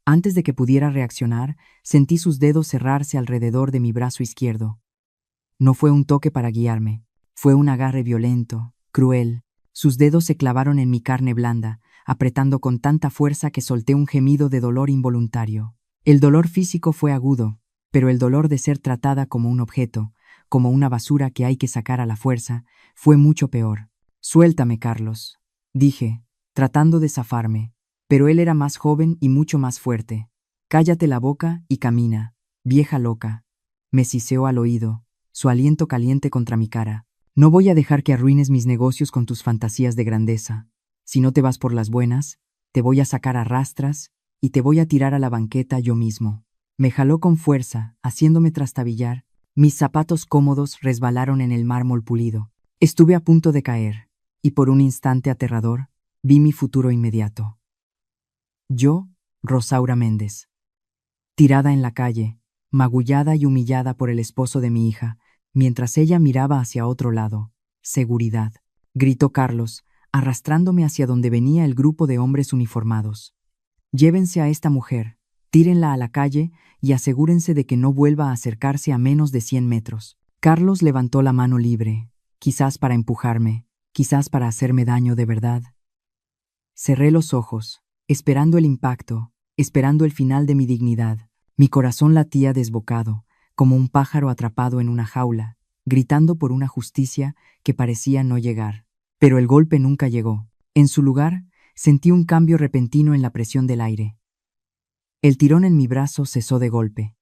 Antes de que pudiera reaccionar, sentí sus dedos cerrarse alrededor de mi brazo izquierdo. No fue un toque para guiarme, fue un agarre violento, cruel. Sus dedos se clavaron en mi carne blanda, apretando con tanta fuerza que solté un gemido de dolor involuntario. El dolor físico fue agudo, pero el dolor de ser tratada como un objeto, como una basura que hay que sacar a la fuerza, fue mucho peor. «Suéltame, Carlos», dije, tratando de zafarme, pero él era más joven y mucho más fuerte. «Cállate la boca y camina, vieja loca», me siseó al oído, su aliento caliente contra mi cara. «No voy a dejar que arruines mis negocios con tus fantasías de grandeza. Si no te vas por las buenas, te voy a sacar a rastras y te voy a tirar a la banqueta yo mismo». Me jaló con fuerza, haciéndome trastabillar. Mis zapatos cómodos resbalaron en el mármol pulido. Estuve a punto de caer, y por un instante aterrador, vi mi futuro inmediato. Yo, Rosaura Méndez. Tirada en la calle, magullada y humillada por el esposo de mi hija, mientras ella miraba hacia otro lado. «Seguridad», gritó Carlos, arrastrándome hacia donde venía el grupo de hombres uniformados. «Llévense a esta mujer, tírenla a la calle y asegúrense de que no vuelva a acercarse a menos de 100 metros». Carlos levantó la mano libre, quizás para empujarme, quizás para hacerme daño de verdad. Cerré los ojos, esperando el impacto, esperando el final de mi dignidad. Mi corazón latía desbocado, como un pájaro atrapado en una jaula, gritando por una justicia que parecía no llegar. Pero el golpe nunca llegó. En su lugar, sentí un cambio repentino en la presión del aire. El tirón en mi brazo cesó de golpe.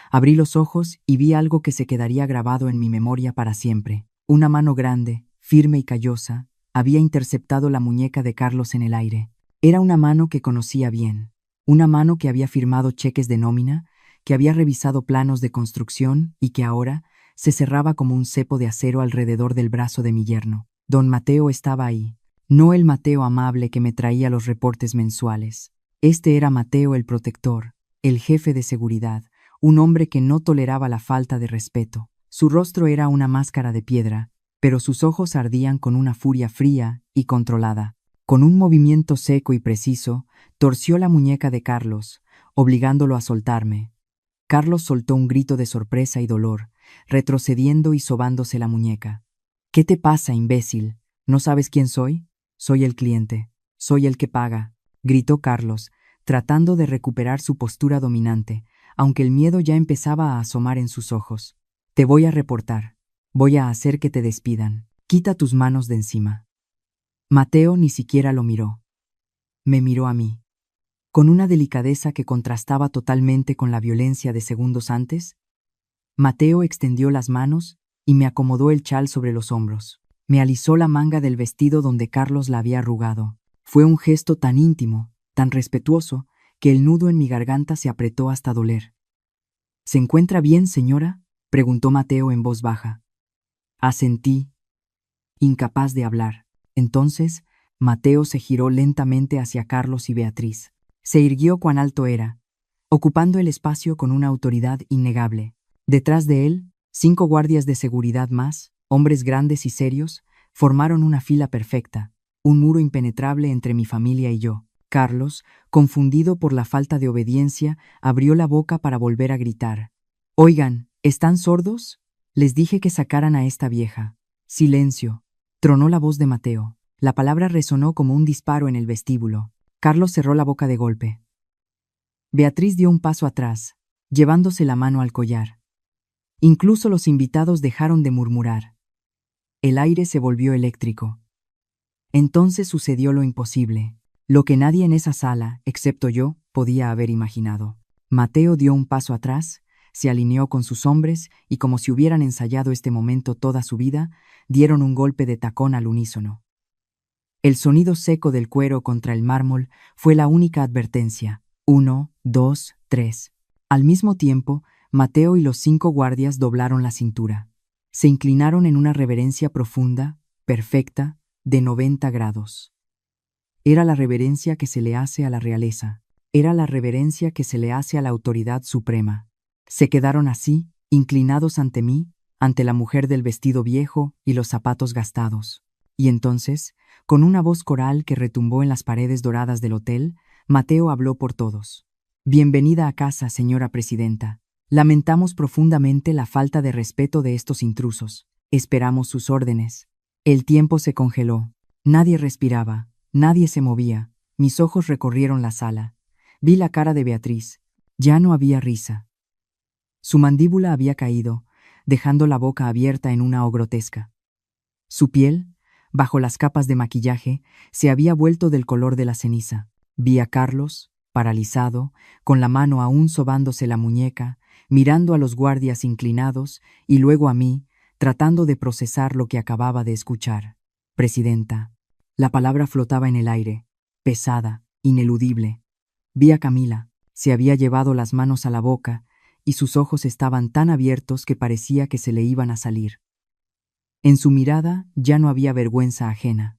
Abrí los ojos y vi algo que se quedaría grabado en mi memoria para siempre. Una mano grande, firme y callosa, había interceptado la muñeca de Carlos en el aire. Era una mano que conocía bien, una mano que había firmado cheques de nómina, que había revisado planos de construcción y que ahora se cerraba como un cepo de acero alrededor del brazo de mi yerno. Don Mateo estaba ahí, no el Mateo amable que me traía los reportes mensuales. Este era Mateo el protector, el jefe de seguridad, un hombre que no toleraba la falta de respeto. Su rostro era una máscara de piedra, pero sus ojos ardían con una furia fría y controlada. Con un movimiento seco y preciso, torció la muñeca de Carlos, obligándolo a soltarme. Carlos soltó un grito de sorpresa y dolor, retrocediendo y sobándose la muñeca. «¿Qué te pasa, imbécil? ¿No sabes quién soy? Soy el cliente. Soy el que paga», gritó Carlos, tratando de recuperar su postura dominante, aunque el miedo ya empezaba a asomar en sus ojos. «Te voy a reportar. Voy a hacer que te despidan. Quita tus manos de encima». Mateo ni siquiera lo miró. Me miró a mí. Con una delicadeza que contrastaba totalmente con la violencia de segundos antes, Mateo extendió las manos y me acomodó el chal sobre los hombros. Me alisó la manga del vestido donde Carlos la había arrugado. Fue un gesto tan íntimo, tan respetuoso, que el nudo en mi garganta se apretó hasta doler. «¿Se encuentra bien, señora?», preguntó Mateo en voz baja. Asentí, incapaz de hablar. Entonces, Mateo se giró lentamente hacia Carlos y Beatriz. Se irguió cuán alto era, ocupando el espacio con una autoridad innegable. Detrás de él, 5 guardias de seguridad más, hombres grandes y serios, formaron una fila perfecta, un muro impenetrable entre mi familia y yo. Carlos, confundido por la falta de obediencia, abrió la boca para volver a gritar. «Oigan, ¿están sordos? Les dije que sacaran a esta vieja». «Silencio», tronó la voz de Mateo. La palabra resonó como un disparo en el vestíbulo. Carlos cerró la boca de golpe. Beatriz dio un paso atrás, llevándose la mano al collar. Incluso los invitados dejaron de murmurar. El aire se volvió eléctrico. Entonces sucedió lo imposible, lo que nadie en esa sala, excepto yo, podía haber imaginado. Mateo dio un paso atrás, se alineó con sus hombres y, como si hubieran ensayado este momento toda su vida, dieron un golpe de tacón al unísono. El sonido seco del cuero contra el mármol fue la única advertencia. 1, 2, 3. Al mismo tiempo, Mateo y los 5 guardias doblaron la cintura. Se inclinaron en una reverencia profunda, perfecta, de 90 grados. Era la reverencia que se le hace a la realeza. Era la reverencia que se le hace a la autoridad suprema. Se quedaron así, inclinados ante mí, ante la mujer del vestido viejo y los zapatos gastados. Y entonces, con una voz coral que retumbó en las paredes doradas del hotel, Mateo habló por todos. Bienvenida a casa, señora presidenta. Lamentamos profundamente la falta de respeto de estos intrusos. Esperamos sus órdenes. El tiempo se congeló. Nadie respiraba, nadie se movía. Mis ojos recorrieron la sala. Vi la cara de Beatriz. Ya no había risa. Su mandíbula había caído, dejando la boca abierta en una O grotesca. Su piel, bajo las capas de maquillaje, se había vuelto del color de la ceniza. Vi a Carlos, paralizado, con la mano aún sobándose la muñeca, mirando a los guardias inclinados y luego a mí, tratando de procesar lo que acababa de escuchar. Presidenta. La palabra flotaba en el aire, pesada, ineludible. Vi a Camila. Se había llevado las manos a la boca y sus ojos estaban tan abiertos que parecía que se le iban a salir. En su mirada ya no había vergüenza ajena.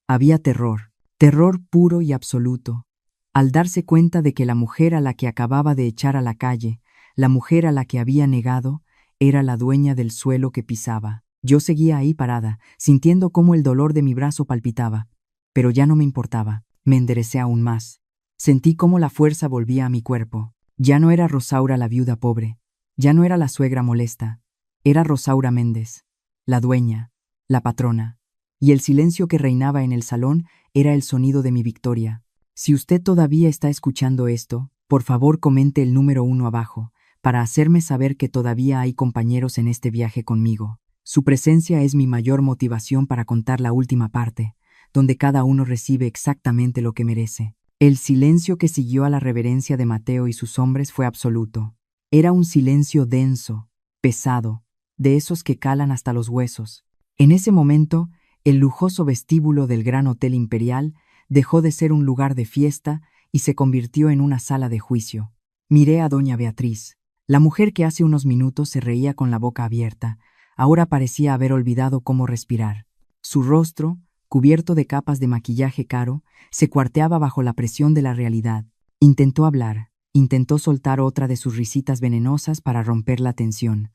Había terror, terror puro y absoluto, al darse cuenta de que la mujer a la que acababa de echar a la calle, la mujer a la que había negado, era la dueña del suelo que pisaba. Yo seguía ahí parada, sintiendo cómo el dolor de mi brazo palpitaba, pero ya no me importaba. Me enderecé aún más. Sentí cómo la fuerza volvía a mi cuerpo. Ya no era Rosaura la viuda pobre, ya no era la suegra molesta, era Rosaura Méndez, la dueña, la patrona, y el silencio que reinaba en el salón era el sonido de mi victoria. Si usted todavía está escuchando esto, por favor comente el número 1 abajo, para hacerme saber que todavía hay compañeros en este viaje conmigo. Su presencia es mi mayor motivación para contar la última parte, donde cada uno recibe exactamente lo que merece. El silencio que siguió a la reverencia de Mateo y sus hombres fue absoluto. Era un silencio denso, pesado, de esos que calan hasta los huesos. En ese momento, el lujoso vestíbulo del Gran Hotel Imperial dejó de ser un lugar de fiesta y se convirtió en una sala de juicio. Miré a doña Beatriz. La mujer que hace unos minutos se reía con la boca abierta, ahora parecía haber olvidado cómo respirar. Su rostro, cubierto de capas de maquillaje caro, se cuarteaba bajo la presión de la realidad. Intentó hablar, intentó soltar otra de sus risitas venenosas para romper la tensión,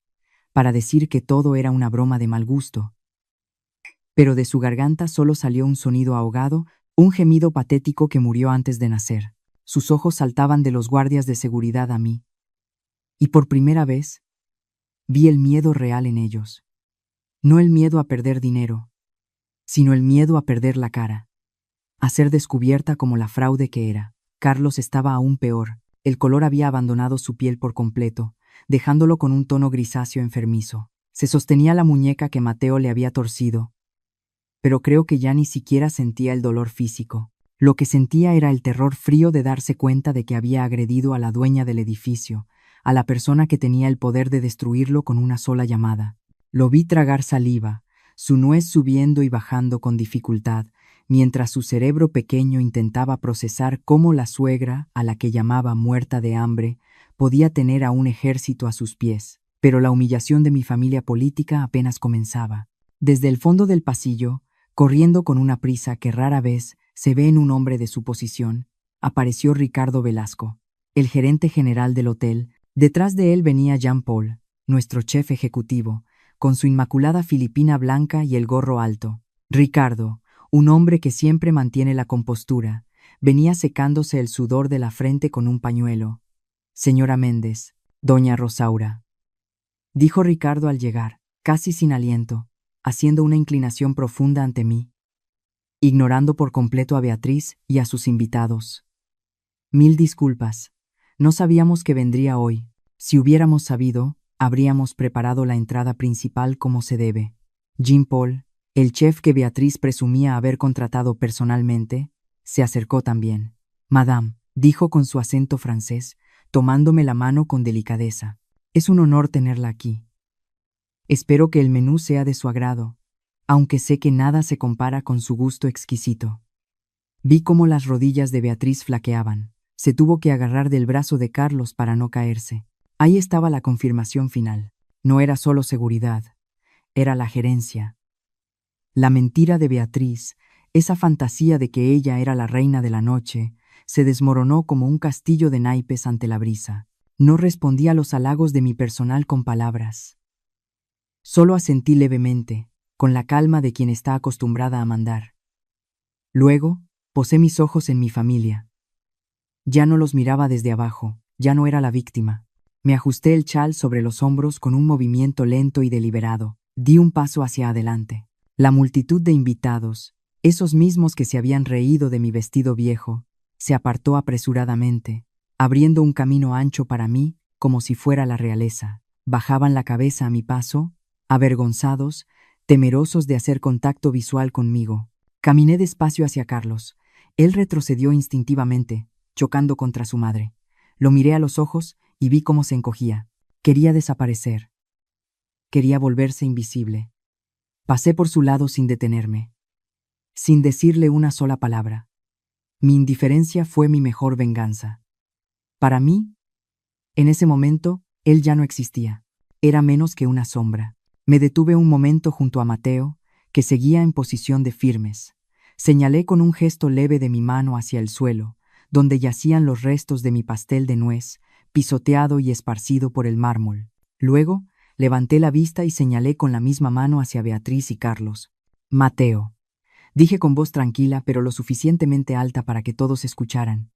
para decir que todo era una broma de mal gusto. Pero de su garganta solo salió un sonido ahogado, un gemido patético que murió antes de nacer. Sus ojos saltaban de los guardias de seguridad a mí. Y por primera vez, vi el miedo real en ellos. No el miedo a perder dinero, sino el miedo a perder la cara, a ser descubierta como la fraude que era. Carlos estaba aún peor. El color había abandonado su piel por completo, dejándolo con un tono grisáceo enfermizo. Se sostenía la muñeca que Mateo le había torcido, pero creo que ya ni siquiera sentía el dolor físico. Lo que sentía era el terror frío de darse cuenta de que había agredido a la dueña del edificio, a la persona que tenía el poder de destruirlo con una sola llamada. Lo vi tragar saliva, su nuez subiendo y bajando con dificultad, mientras su cerebro pequeño intentaba procesar cómo la suegra, a la que llamaba muerta de hambre, podía tener a un ejército a sus pies. Pero la humillación de mi familia política apenas comenzaba. Desde el fondo del pasillo, corriendo con una prisa que rara vez se ve en un hombre de su posición, apareció Ricardo Velasco, el gerente general del hotel. Detrás de él venía Jean-Paul, nuestro chef ejecutivo, con su inmaculada filipina blanca y el gorro alto. Ricardo, un hombre que siempre mantiene la compostura, venía secándose el sudor de la frente con un pañuelo. Señora Méndez, doña Rosaura, dijo Ricardo al llegar, casi sin aliento, haciendo una inclinación profunda ante mí, ignorando por completo a Beatriz y a sus invitados. Mil disculpas, no sabíamos que vendría hoy. Si hubiéramos sabido, habríamos preparado la entrada principal como se debe. Jean-Paul, el chef que Beatriz presumía haber contratado personalmente, se acercó también. Madame, dijo con su acento francés, tomándome la mano con delicadeza. Es un honor tenerla aquí. Espero que el menú sea de su agrado, aunque sé que nada se compara con su gusto exquisito. Vi cómo las rodillas de Beatriz flaqueaban. Se tuvo que agarrar del brazo de Carlos para no caerse. Ahí estaba la confirmación final. No era solo seguridad, era la gerencia. La mentira de Beatriz, esa fantasía de que ella era la reina de la noche, se desmoronó como un castillo de naipes ante la brisa. No respondí a los halagos de mi personal con palabras. Solo asentí levemente, con la calma de quien está acostumbrada a mandar. Luego, posé mis ojos en mi familia. Ya no los miraba desde abajo, ya no era la víctima. Me ajusté el chal sobre los hombros con un movimiento lento y deliberado. Di un paso hacia adelante. La multitud de invitados, esos mismos que se habían reído de mi vestido viejo, se apartó apresuradamente, abriendo un camino ancho para mí como si fuera la realeza. Bajaban la cabeza a mi paso, avergonzados, temerosos de hacer contacto visual conmigo. Caminé despacio hacia Carlos. Él retrocedió instintivamente, chocando contra su madre. Lo miré a los ojos y vi cómo se encogía. Quería desaparecer. Quería volverse invisible. Pasé por su lado sin detenerme, sin decirle una sola palabra. Mi indiferencia fue mi mejor venganza. Para mí, en ese momento, él ya no existía. Era menos que una sombra. Me detuve un momento junto a Mateo, que seguía en posición de firmes. Señalé con un gesto leve de mi mano hacia el suelo, donde yacían los restos de mi pastel de nuez, pisoteado y esparcido por el mármol. Luego, levanté la vista y señalé con la misma mano hacia Beatriz y Carlos. Mateo. Dije con voz tranquila, pero lo suficientemente alta para que todos escucharan.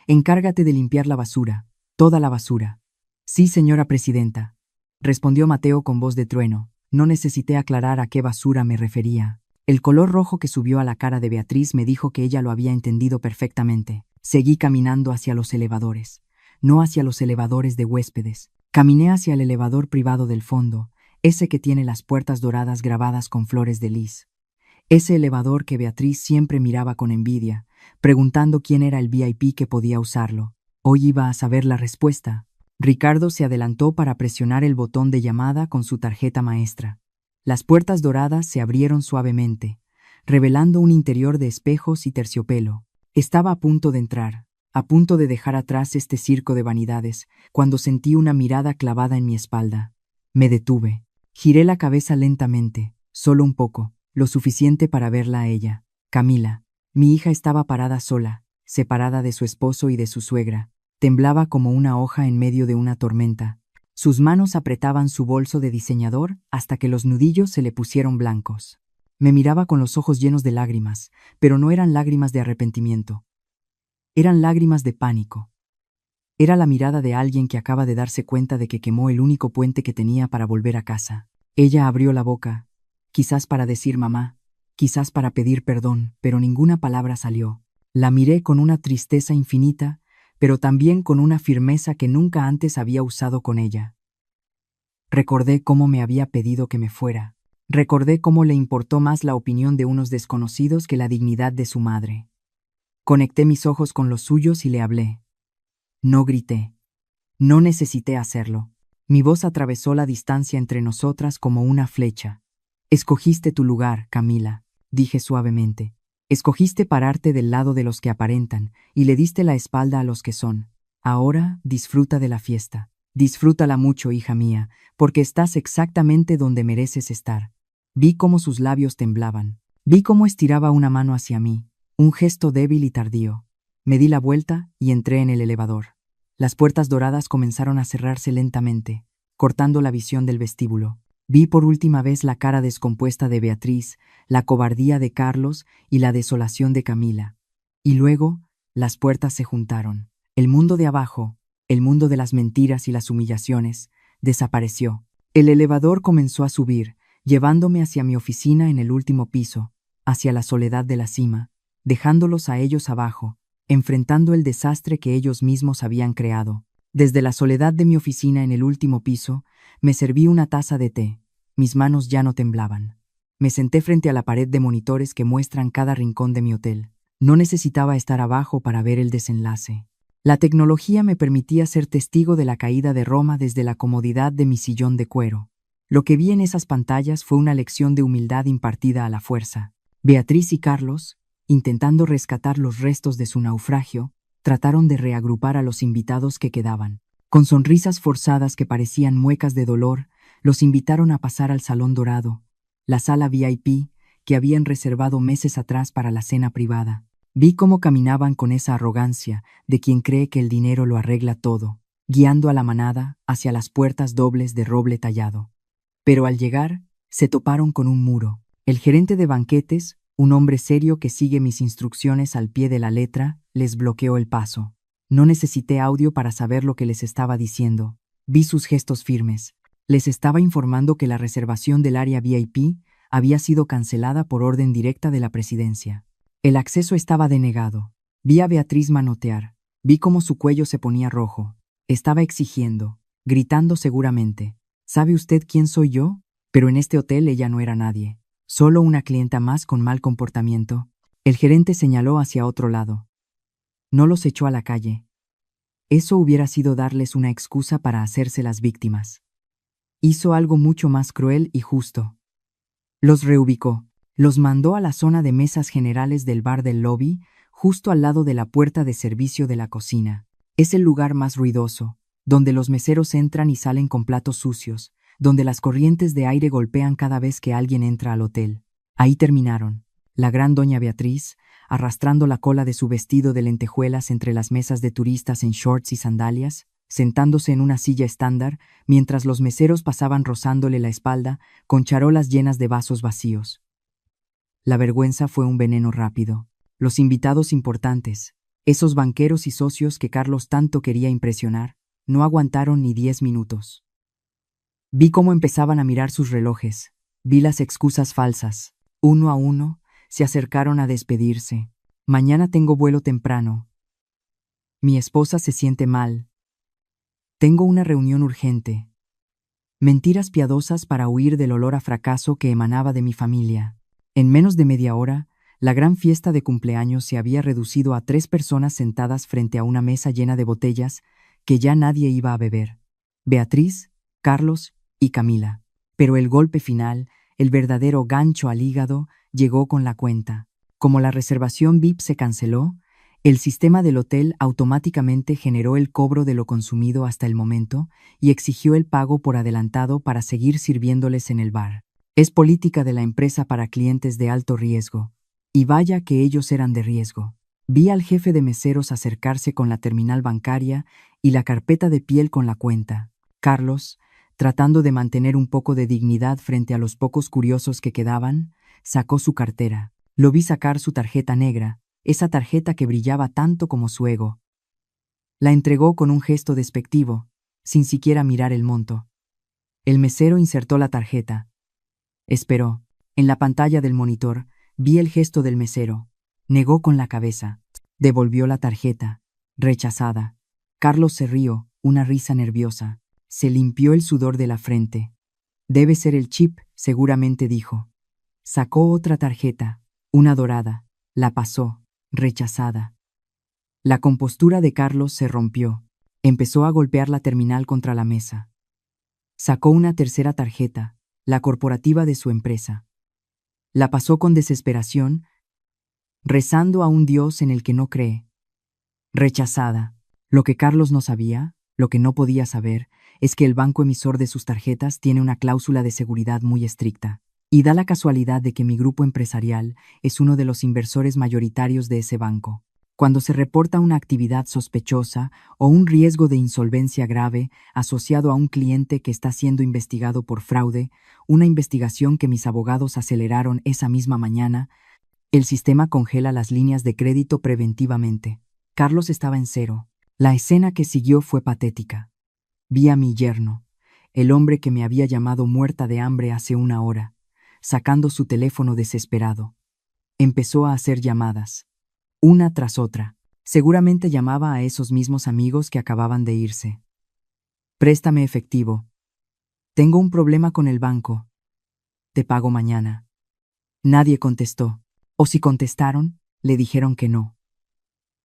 Encárgate de limpiar la basura, toda la basura. Sí, señora presidenta, respondió Mateo con voz de trueno. No necesité aclarar a qué basura me refería. El color rojo que subió a la cara de Beatriz me dijo que ella lo había entendido perfectamente. Seguí caminando hacia los elevadores, no hacia los elevadores de huéspedes. Caminé hacia el elevador privado del fondo, ese que tiene las puertas doradas grabadas con flores de lis. Ese elevador que Beatriz siempre miraba con envidia, preguntando quién era el VIP que podía usarlo. Hoy iba a saber la respuesta. Ricardo se adelantó para presionar el botón de llamada con su tarjeta maestra. Las puertas doradas se abrieron suavemente, revelando un interior de espejos y terciopelo. Estaba a punto de entrar, a punto de dejar atrás este circo de vanidades, cuando sentí una mirada clavada en mi espalda. Me detuve. Giré la cabeza lentamente, solo un poco, lo suficiente para verla a ella. Camila. Mi hija estaba parada sola, separada de su esposo y de su suegra. Temblaba como una hoja en medio de una tormenta. Sus manos apretaban su bolso de diseñador hasta que los nudillos se le pusieron blancos. Me miraba con los ojos llenos de lágrimas, pero no eran lágrimas de arrepentimiento. Eran lágrimas de pánico. Era la mirada de alguien que acaba de darse cuenta de que quemó el único puente que tenía para volver a casa. Ella abrió la boca, quizás para decir mamá, quizás para pedir perdón, pero ninguna palabra salió. La miré con una tristeza infinita, pero también con una firmeza que nunca antes había usado con ella. Recordé cómo me había pedido que me fuera. Recordé cómo le importó más la opinión de unos desconocidos que la dignidad de su madre. Conecté mis ojos con los suyos y le hablé. No grité. No necesité hacerlo. Mi voz atravesó la distancia entre nosotras como una flecha. Escogiste tu lugar, Camila, dije suavemente. Escogiste pararte del lado de los que aparentan y le diste la espalda a los que son. Ahora disfruta de la fiesta. Disfrútala mucho, hija mía, porque estás exactamente donde mereces estar. Vi cómo sus labios temblaban. Vi cómo estiraba una mano hacia mí, un gesto débil y tardío. Me di la vuelta y entré en el elevador. Las puertas doradas comenzaron a cerrarse lentamente, cortando la visión del vestíbulo. Vi por última vez la cara descompuesta de Beatriz, la cobardía de Carlos y la desolación de Camila. Y luego, las puertas se juntaron. El mundo de abajo, el mundo de las mentiras y las humillaciones, desapareció. El elevador comenzó a subir, llevándome hacia mi oficina en el último piso, hacia la soledad de la cima, dejándolos a ellos abajo, enfrentando el desastre que ellos mismos habían creado. Desde la soledad de mi oficina en el último piso, me serví una taza de té. Mis manos ya no temblaban. Me senté frente a la pared de monitores que muestran cada rincón de mi hotel. No necesitaba estar abajo para ver el desenlace. La tecnología me permitía ser testigo de la caída de Roma desde la comodidad de mi sillón de cuero. Lo que vi en esas pantallas fue una lección de humildad impartida a la fuerza. Beatriz y Carlos, intentando rescatar los restos de su naufragio, trataron de reagrupar a los invitados que quedaban. Con sonrisas forzadas que parecían muecas de dolor, los invitaron a pasar al Salón Dorado, la sala VIP que habían reservado meses atrás para la cena privada. Vi cómo caminaban con esa arrogancia de quien cree que el dinero lo arregla todo, guiando a la manada hacia las puertas dobles de roble tallado. Pero al llegar, se toparon con un muro. El gerente de banquetes, un hombre serio que sigue mis instrucciones al pie de la letra, les bloqueó el paso. No necesité audio para saber lo que les estaba diciendo. Vi sus gestos firmes. Les estaba informando que la reservación del área VIP había sido cancelada por orden directa de la presidencia. El acceso estaba denegado. Vi a Beatriz manotear. Vi cómo su cuello se ponía rojo. Estaba exigiendo, gritando seguramente. ¿Sabe usted quién soy yo? Pero en este hotel ella no era nadie. Solo una clienta más con mal comportamiento. El gerente señaló hacia otro lado. No los echó a la calle. Eso hubiera sido darles una excusa para hacerse las víctimas. Hizo algo mucho más cruel y justo. Los reubicó. Los mandó a la zona de mesas generales del bar del lobby, justo al lado de la puerta de servicio de la cocina. Es el lugar más ruidoso, donde los meseros entran y salen con platos sucios, donde las corrientes de aire golpean cada vez que alguien entra al hotel. Ahí terminaron. La gran doña Beatriz, arrastrando la cola de su vestido de lentejuelas entre las mesas de turistas en shorts y sandalias, sentándose en una silla estándar, mientras los meseros pasaban rozándole la espalda con charolas llenas de vasos vacíos. La vergüenza fue un veneno rápido. Los invitados importantes, esos banqueros y socios que Carlos tanto quería impresionar, no aguantaron ni 10 minutos. Vi cómo empezaban a mirar sus relojes. Vi las excusas falsas. Uno a uno, se acercaron a despedirse. Mañana tengo vuelo temprano. Mi esposa se siente mal. Tengo una reunión urgente. Mentiras piadosas para huir del olor a fracaso que emanaba de mi familia. En menos de media hora, la gran fiesta de cumpleaños se había reducido a 3 personas sentadas frente a una mesa llena de botellas que ya nadie iba a beber. Beatriz, Carlos y Camila. Pero el golpe final, el verdadero gancho al hígado, llegó con la cuenta. Como la reservación VIP se canceló, el sistema del hotel automáticamente generó el cobro de lo consumido hasta el momento y exigió el pago por adelantado para seguir sirviéndoles en el bar. Es política de la empresa para clientes de alto riesgo. Y vaya que ellos eran de riesgo. Vi al jefe de meseros acercarse con la terminal bancaria y la carpeta de piel con la cuenta. Carlos, tratando de mantener un poco de dignidad frente a los pocos curiosos que quedaban, sacó su cartera. Lo vi sacar su tarjeta negra, esa tarjeta que brillaba tanto como su ego. La entregó con un gesto despectivo, sin siquiera mirar el monto. El mesero insertó la tarjeta. Esperó. En la pantalla del monitor, vi el gesto del mesero. Negó con la cabeza. Devolvió la tarjeta. Rechazada. Carlos se rió, una risa nerviosa. Se limpió el sudor de la frente. Debe ser el chip, seguramente dijo. Sacó otra tarjeta, una dorada. La pasó, rechazada. La compostura de Carlos se rompió. Empezó a golpear la terminal contra la mesa. Sacó una tercera tarjeta, la corporativa de su empresa. La pasó con desesperación, rezando a un Dios en el que no cree. Rechazada. Lo que Carlos no sabía, lo que no podía saber, es que el banco emisor de sus tarjetas tiene una cláusula de seguridad muy estricta. Y da la casualidad de que mi grupo empresarial es uno de los inversores mayoritarios de ese banco. Cuando se reporta una actividad sospechosa o un riesgo de insolvencia grave asociado a un cliente que está siendo investigado por fraude, una investigación que mis abogados aceleraron esa misma mañana, el sistema congela las líneas de crédito preventivamente. Carlos estaba en cero. La escena que siguió fue patética. Vi a mi yerno, el hombre que me había llamado muerta de hambre hace una hora, sacando su teléfono desesperado. Empezó a hacer llamadas, una tras otra. Seguramente llamaba a esos mismos amigos que acababan de irse. Préstame efectivo. Tengo un problema con el banco. Te pago mañana. Nadie contestó. O si contestaron, le dijeron que no.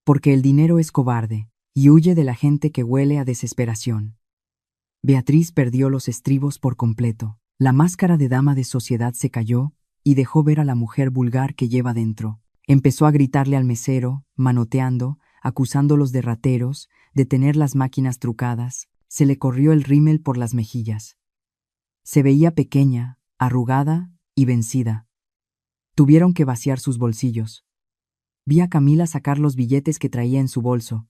Porque el dinero es cobarde y huye de la gente que huele a desesperación. Beatriz perdió los estribos por completo. La máscara de dama de sociedad se cayó y dejó ver a la mujer vulgar que lleva dentro. Empezó a gritarle al mesero, manoteando, acusándolos de rateros, de tener las máquinas trucadas. Se le corrió el rímel por las mejillas. Se veía pequeña, arrugada y vencida. Tuvieron que vaciar sus bolsillos. Vi a Camila sacar los billetes que traía en su bolso.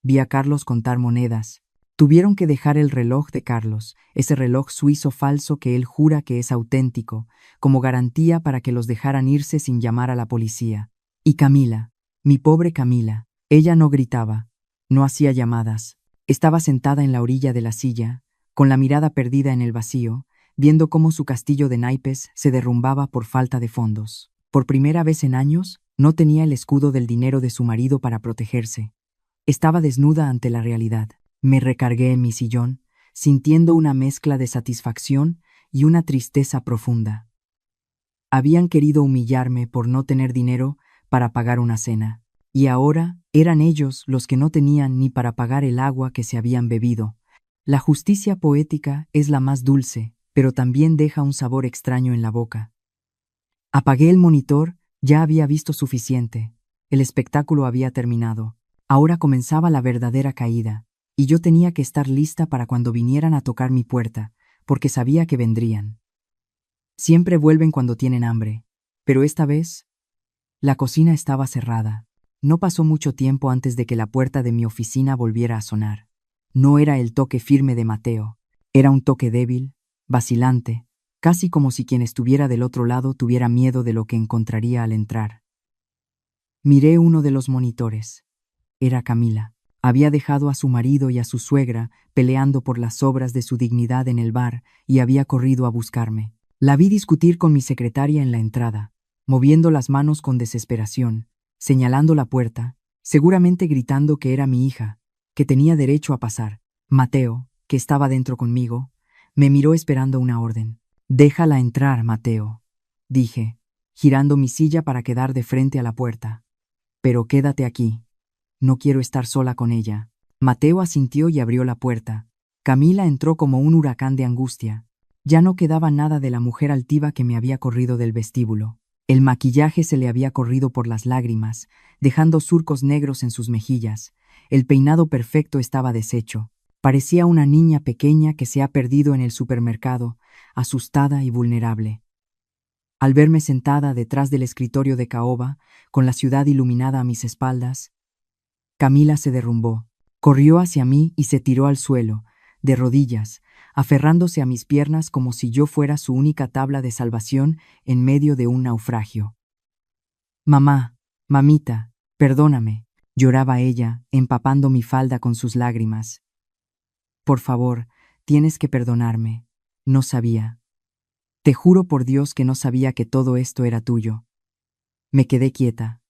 Vi a Carlos contar monedas. Tuvieron que dejar el reloj de Carlos, ese reloj suizo falso que él jura que es auténtico, como garantía para que los dejaran irse sin llamar a la policía. Y Camila, mi pobre Camila, ella no gritaba, no hacía llamadas. Estaba sentada en la orilla de la silla, con la mirada perdida en el vacío, viendo cómo su castillo de naipes se derrumbaba por falta de fondos. Por primera vez en años, no tenía el escudo del dinero de su marido para protegerse. Estaba desnuda ante la realidad. Me recargué en mi sillón, sintiendo una mezcla de satisfacción y una tristeza profunda. Habían querido humillarme por no tener dinero para pagar una cena, y ahora eran ellos los que no tenían ni para pagar el agua que se habían bebido. La justicia poética es la más dulce, pero también deja un sabor extraño en la boca. Apagué el monitor, ya había visto suficiente. El espectáculo había terminado. Ahora comenzaba la verdadera caída. Y yo tenía que estar lista para cuando vinieran a tocar mi puerta, porque sabía que vendrían. Siempre vuelven cuando tienen hambre, pero esta vez, la cocina estaba cerrada. No pasó mucho tiempo antes de que la puerta de mi oficina volviera a sonar. No era el toque firme de Mateo, era un toque débil, vacilante, casi como si quien estuviera del otro lado tuviera miedo de lo que encontraría al entrar. Miré uno de los monitores. Era Camila. Había dejado a su marido y a su suegra peleando por las sobras de su dignidad en el bar y había corrido a buscarme. La vi discutir con mi secretaria en la entrada, moviendo las manos con desesperación, señalando la puerta, seguramente gritando que era mi hija, que tenía derecho a pasar. Mateo, que estaba dentro conmigo, me miró esperando una orden. «Déjala entrar, Mateo», dije, girando mi silla para quedar de frente a la puerta. «Pero quédate aquí. No quiero estar sola con ella». Mateo asintió y abrió la puerta. Camila entró como un huracán de angustia. Ya no quedaba nada de la mujer altiva que me había corrido del vestíbulo. El maquillaje se le había corrido por las lágrimas, dejando surcos negros en sus mejillas. El peinado perfecto estaba deshecho. Parecía una niña pequeña que se ha perdido en el supermercado, asustada y vulnerable. Al verme sentada detrás del escritorio de caoba, con la ciudad iluminada a mis espaldas, Camila se derrumbó, corrió hacia mí y se tiró al suelo, de rodillas, aferrándose a mis piernas como si yo fuera su única tabla de salvación en medio de un naufragio. «Mamá, mamita, perdóname», lloraba ella, empapando mi falda con sus lágrimas. «Por favor, tienes que perdonarme. No sabía. Te juro por Dios que no sabía que todo esto era tuyo». Me quedé quieta.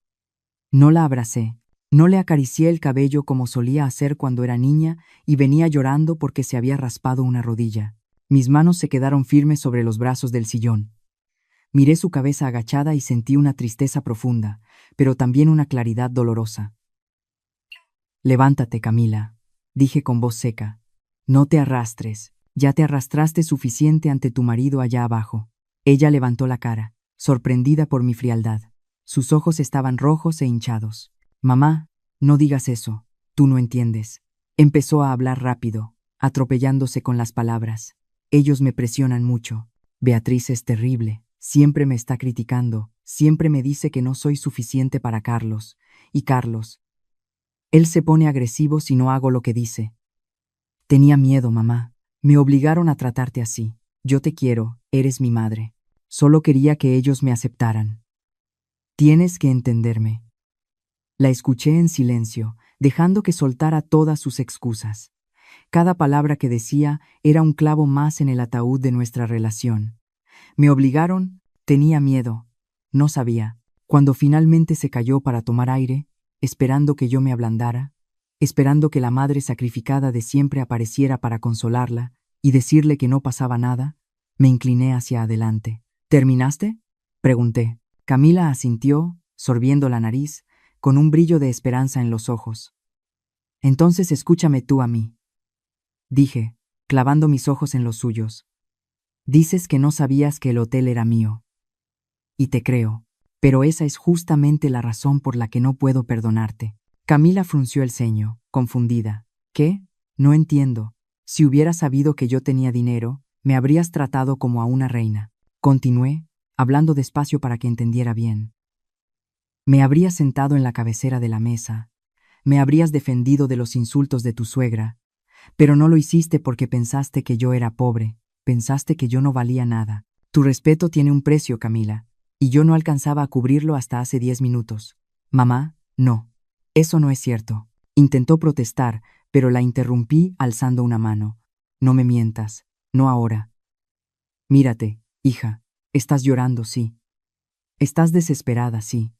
No la abracé. No le acaricié el cabello como solía hacer cuando era niña y venía llorando porque se había raspado una rodilla. Mis manos se quedaron firmes sobre los brazos del sillón. Miré su cabeza agachada y sentí una tristeza profunda, pero también una claridad dolorosa. «Levántate, Camila», dije con voz seca. «No te arrastres. Ya te arrastraste suficiente ante tu marido allá abajo». Ella levantó la cara, sorprendida por mi frialdad. Sus ojos estaban rojos e hinchados. «Mamá, no digas eso. Tú no entiendes». Empezó a hablar rápido, atropellándose con las palabras. «Ellos me presionan mucho. Beatriz es terrible. Siempre me está criticando. Siempre me dice que no soy suficiente para Carlos. Y Carlos, él se pone agresivo si no hago lo que dice». «Tenía miedo, mamá. Me obligaron a tratarte así. Yo te quiero, eres mi madre. Solo quería que ellos me aceptaran. Tienes que entenderme». La escuché en silencio, dejando que soltara todas sus excusas. Cada palabra que decía era un clavo más en el ataúd de nuestra relación. Me obligaron, tenía miedo, no sabía. Cuando finalmente se calló para tomar aire, esperando que yo me ablandara, esperando que la madre sacrificada de siempre apareciera para consolarla y decirle que no pasaba nada, me incliné hacia adelante. «¿Terminaste?», pregunté. Camila asintió, sorbiendo la nariz, con un brillo de esperanza en los ojos. «Entonces escúchame tú a mí», dije, clavando mis ojos en los suyos. «Dices que no sabías que el hotel era mío. Y te creo, pero esa es justamente la razón por la que no puedo perdonarte. Camila frunció el ceño, confundida. ¿Qué? No entiendo. Si hubieras sabido que yo tenía dinero, me habrías tratado como a una reina. Continué, hablando despacio para que entendiera bien. Me habrías sentado en la cabecera de la mesa, me habrías defendido de los insultos de tu suegra, pero no lo hiciste porque pensaste que yo era pobre, pensaste que yo no valía nada. Tu respeto tiene un precio, Camila, y yo no alcanzaba a cubrirlo hasta hace 10 minutos. Mamá, no. Eso no es cierto. Intentó protestar, pero la interrumpí alzando una mano. No me mientas, no ahora. Mírate, hija, estás llorando, sí. Estás desesperada, sí.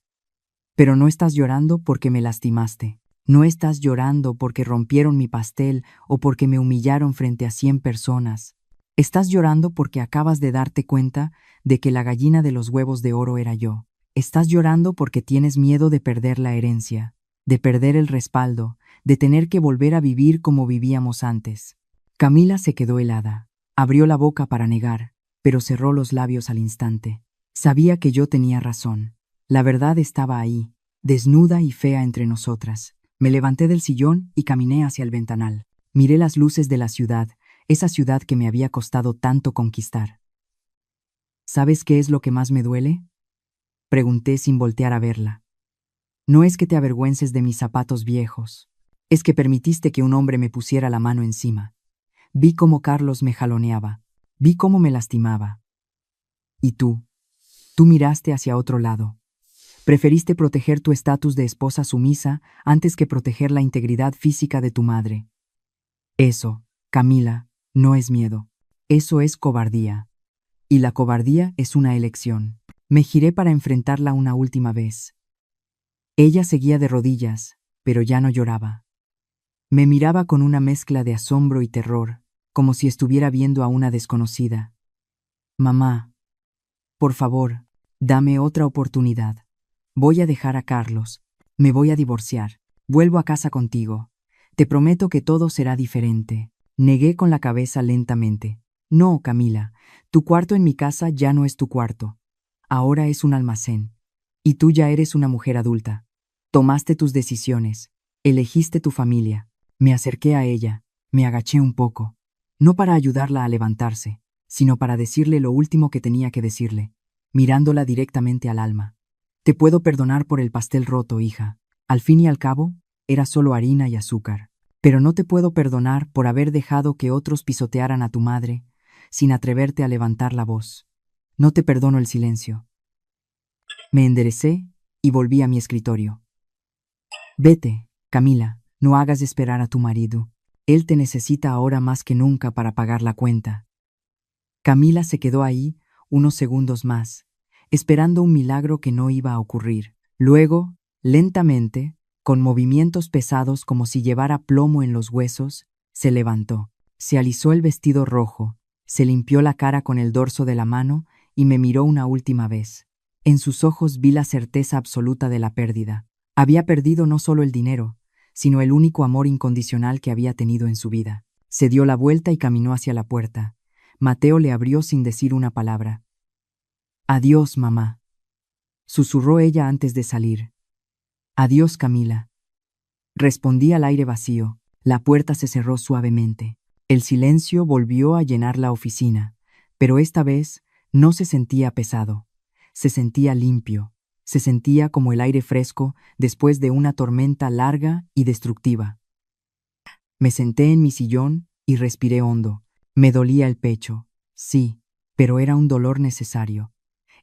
Pero no estás llorando porque me lastimaste. No estás llorando porque rompieron mi pastel o porque me humillaron frente a 100 personas. Estás llorando porque acabas de darte cuenta de que la gallina de los huevos de oro era yo. Estás llorando porque tienes miedo de perder la herencia, de perder el respaldo, de tener que volver a vivir como vivíamos antes. Camila se quedó helada. Abrió la boca para negar, pero cerró los labios al instante. Sabía que yo tenía razón. La verdad estaba ahí, desnuda y fea entre nosotras. Me levanté del sillón y caminé hacia el ventanal. Miré las luces de la ciudad, esa ciudad que me había costado tanto conquistar. ¿Sabes qué es lo que más me duele? Pregunté sin voltear a verla. No es que te avergüences de mis zapatos viejos, es que permitiste que un hombre me pusiera la mano encima. Vi cómo Carlos me jaloneaba, vi cómo me lastimaba. Y tú miraste hacia otro lado. Preferiste proteger tu estatus de esposa sumisa antes que proteger la integridad física de tu madre. Eso, Camila, no es miedo. Eso es cobardía. Y la cobardía es una elección. Me giré para enfrentarla una última vez. Ella seguía de rodillas, pero ya no lloraba. Me miraba con una mezcla de asombro y terror, como si estuviera viendo a una desconocida. Mamá, por favor, dame otra oportunidad. Voy a dejar a Carlos. Me voy a divorciar. Vuelvo a casa contigo. Te prometo que todo será diferente. Negué con la cabeza lentamente. No, Camila, tu cuarto en mi casa ya no es tu cuarto. Ahora es un almacén. Y tú ya eres una mujer adulta. Tomaste tus decisiones. Elegiste tu familia. Me acerqué a ella. Me agaché un poco. No para ayudarla a levantarse, sino para decirle lo último que tenía que decirle, mirándola directamente al alma. Te puedo perdonar por el pastel roto, hija. Al fin y al cabo, era solo harina y azúcar. Pero no te puedo perdonar por haber dejado que otros pisotearan a tu madre, sin atreverte a levantar la voz. No te perdono el silencio. Me enderecé y volví a mi escritorio. Vete, Camila, no hagas esperar a tu marido. Él te necesita ahora más que nunca para pagar la cuenta. Camila se quedó ahí unos segundos más, esperando un milagro que no iba a ocurrir. Luego, lentamente, con movimientos pesados como si llevara plomo en los huesos, se levantó. Se alisó el vestido rojo, se limpió la cara con el dorso de la mano y me miró una última vez. En sus ojos vi la certeza absoluta de la pérdida. Había perdido no solo el dinero, sino el único amor incondicional que había tenido en su vida. Se dio la vuelta y caminó hacia la puerta. Mateo le abrió sin decir una palabra. «Adiós, mamá», susurró ella antes de salir. «Adiós, Camila». Respondí al aire vacío. La puerta se cerró suavemente. El silencio volvió a llenar la oficina, pero esta vez no se sentía pesado. Se sentía limpio. Se sentía como el aire fresco después de una tormenta larga y destructiva. Me senté en mi sillón y respiré hondo. Me dolía el pecho, sí, pero era un dolor necesario.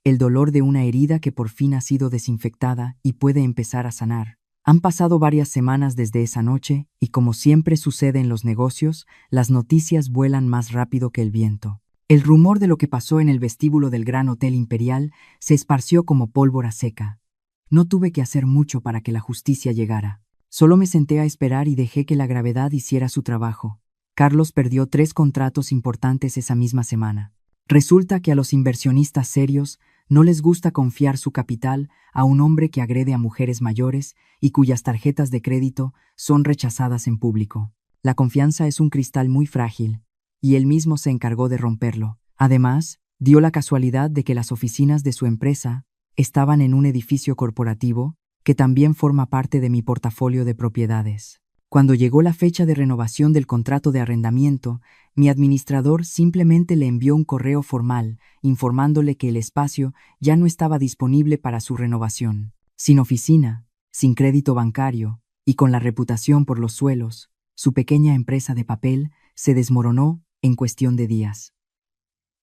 El dolor de una herida que por fin ha sido desinfectada y puede empezar a sanar. Han pasado varias semanas desde esa noche y, como siempre sucede en los negocios, las noticias vuelan más rápido que el viento. El rumor de lo que pasó en el vestíbulo del Gran Hotel Imperial se esparció como pólvora seca. No tuve que hacer mucho para que la justicia llegara. Solo me senté a esperar y dejé que la gravedad hiciera su trabajo. Carlos perdió 3 contratos importantes esa misma semana. Resulta que a los inversionistas serios no les gusta confiar su capital a un hombre que agrede a mujeres mayores y cuyas tarjetas de crédito son rechazadas en público. La confianza es un cristal muy frágil, y él mismo se encargó de romperlo. Además, dio la casualidad de que las oficinas de su empresa estaban en un edificio corporativo que también forma parte de mi portafolio de propiedades. Cuando llegó la fecha de renovación del contrato de arrendamiento, mi administrador simplemente le envió un correo formal informándole que el espacio ya no estaba disponible para su renovación. Sin oficina, sin crédito bancario y con la reputación por los suelos, su pequeña empresa de papel se desmoronó en cuestión de días.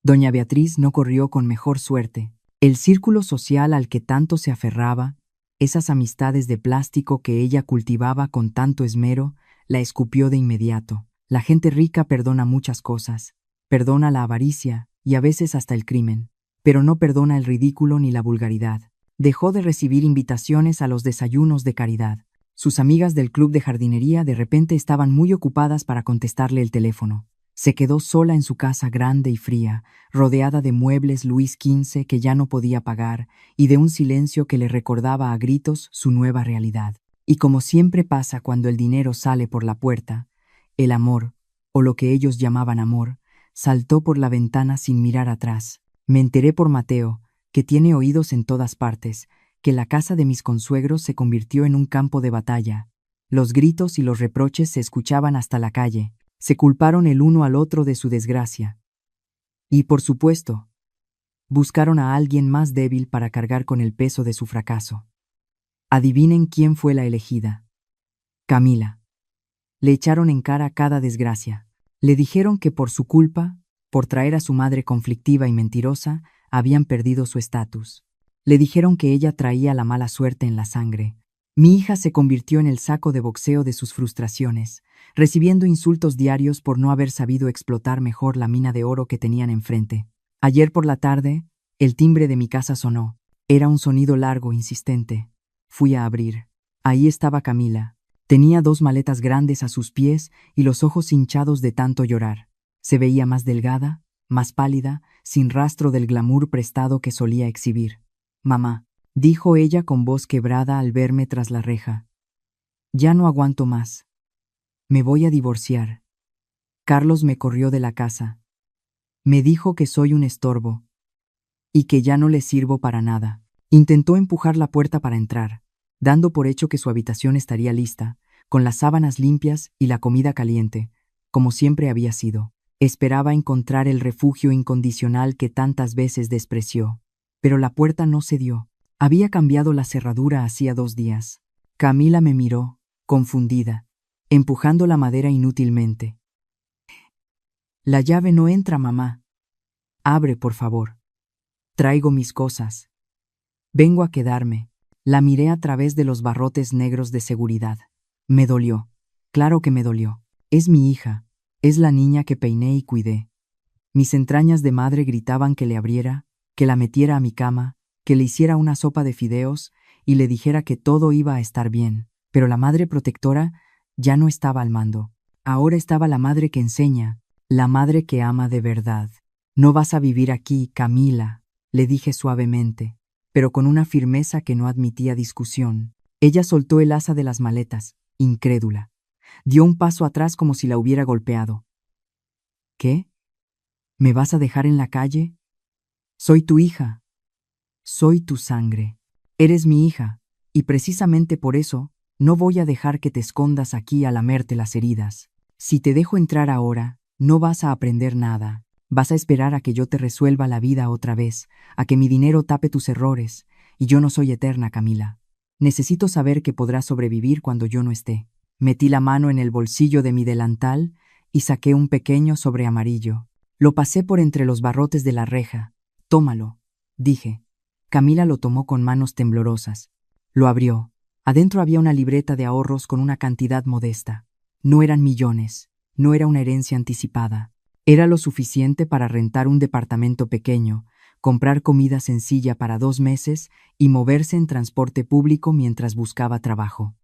Doña Beatriz no corrió con mejor suerte. El círculo social al que tanto se aferraba, esas amistades de plástico que ella cultivaba con tanto esmero, la escupió de inmediato. La gente rica perdona muchas cosas, perdona la avaricia y a veces hasta el crimen, pero no perdona el ridículo ni la vulgaridad. Dejó de recibir invitaciones a los desayunos de caridad. Sus amigas del club de jardinería de repente estaban muy ocupadas para contestarle el teléfono. Se quedó sola en su casa grande y fría, rodeada de muebles Luis XV que ya no podía pagar y de un silencio que le recordaba a gritos su nueva realidad. Y como siempre pasa cuando el dinero sale por la puerta, el amor, o lo que ellos llamaban amor, saltó por la ventana sin mirar atrás. Me enteré por Mateo, que tiene oídos en todas partes, que la casa de mis consuegros se convirtió en un campo de batalla. Los gritos y los reproches se escuchaban hasta la calle. Se culparon el uno al otro de su desgracia. Y, por supuesto, buscaron a alguien más débil para cargar con el peso de su fracaso. Adivinen quién fue la elegida. Camila. Le echaron en cara cada desgracia. Le dijeron que por su culpa, por traer a su madre conflictiva y mentirosa, habían perdido su estatus. Le dijeron que ella traía la mala suerte en la sangre. Mi hija se convirtió en el saco de boxeo de sus frustraciones, recibiendo insultos diarios por no haber sabido explotar mejor la mina de oro que tenían enfrente. Ayer por la tarde, el timbre de mi casa sonó. Era un sonido largo, insistente. Fui a abrir. Ahí estaba Camila. Tenía 2 maletas grandes a sus pies y los ojos hinchados de tanto llorar. Se veía más delgada, más pálida, sin rastro del glamour prestado que solía exhibir. «Mamá», dijo ella con voz quebrada al verme tras la reja. «Ya no aguanto más. Me voy a divorciar. Carlos me corrió de la casa. Me dijo que soy un estorbo y que ya no le sirvo para nada». Intentó empujar la puerta para entrar, dando por hecho que su habitación estaría lista, con las sábanas limpias y la comida caliente, como siempre había sido. Esperaba encontrar el refugio incondicional que tantas veces despreció. Pero la puerta no cedió. Había cambiado la cerradura hacía 2 días. Camila me miró, confundida, empujando la madera inútilmente. «La llave no entra, mamá. Abre, por favor. Traigo mis cosas. Vengo a quedarme». La miré a través de los barrotes negros de seguridad. Me dolió. Claro que me dolió. Es mi hija. Es la niña que peiné y cuidé. Mis entrañas de madre gritaban que le abriera, que la metiera a mi cama, que le hiciera una sopa de fideos y le dijera que todo iba a estar bien. Pero la madre protectora ya no estaba al mando. Ahora estaba la madre que enseña, la madre que ama de verdad. «No vas a vivir aquí, Camila», le dije suavemente, pero con una firmeza que no admitía discusión. Ella soltó el asa de las maletas, incrédula. Dio un paso atrás como si la hubiera golpeado. «¿Qué? ¿Me vas a dejar en la calle? Soy tu hija. Soy tu sangre. Eres mi hija, y precisamente por eso no voy a dejar que te escondas aquí a lamerte las heridas. Si te dejo entrar ahora, no vas a aprender nada. Vas a esperar a que yo te resuelva la vida otra vez, a que mi dinero tape tus errores, y yo no soy eterna, Camila. Necesito saber que podrás sobrevivir cuando yo no esté». Metí la mano en el bolsillo de mi delantal y saqué un pequeño sobre amarillo. Lo pasé por entre los barrotes de la reja. «Tómalo», dije. Camila lo tomó con manos temblorosas. Lo abrió. Adentro había una libreta de ahorros con una cantidad modesta. No eran millones, no era una herencia anticipada. Era lo suficiente para rentar un departamento pequeño, comprar comida sencilla para 2 meses y moverse en transporte público mientras buscaba trabajo.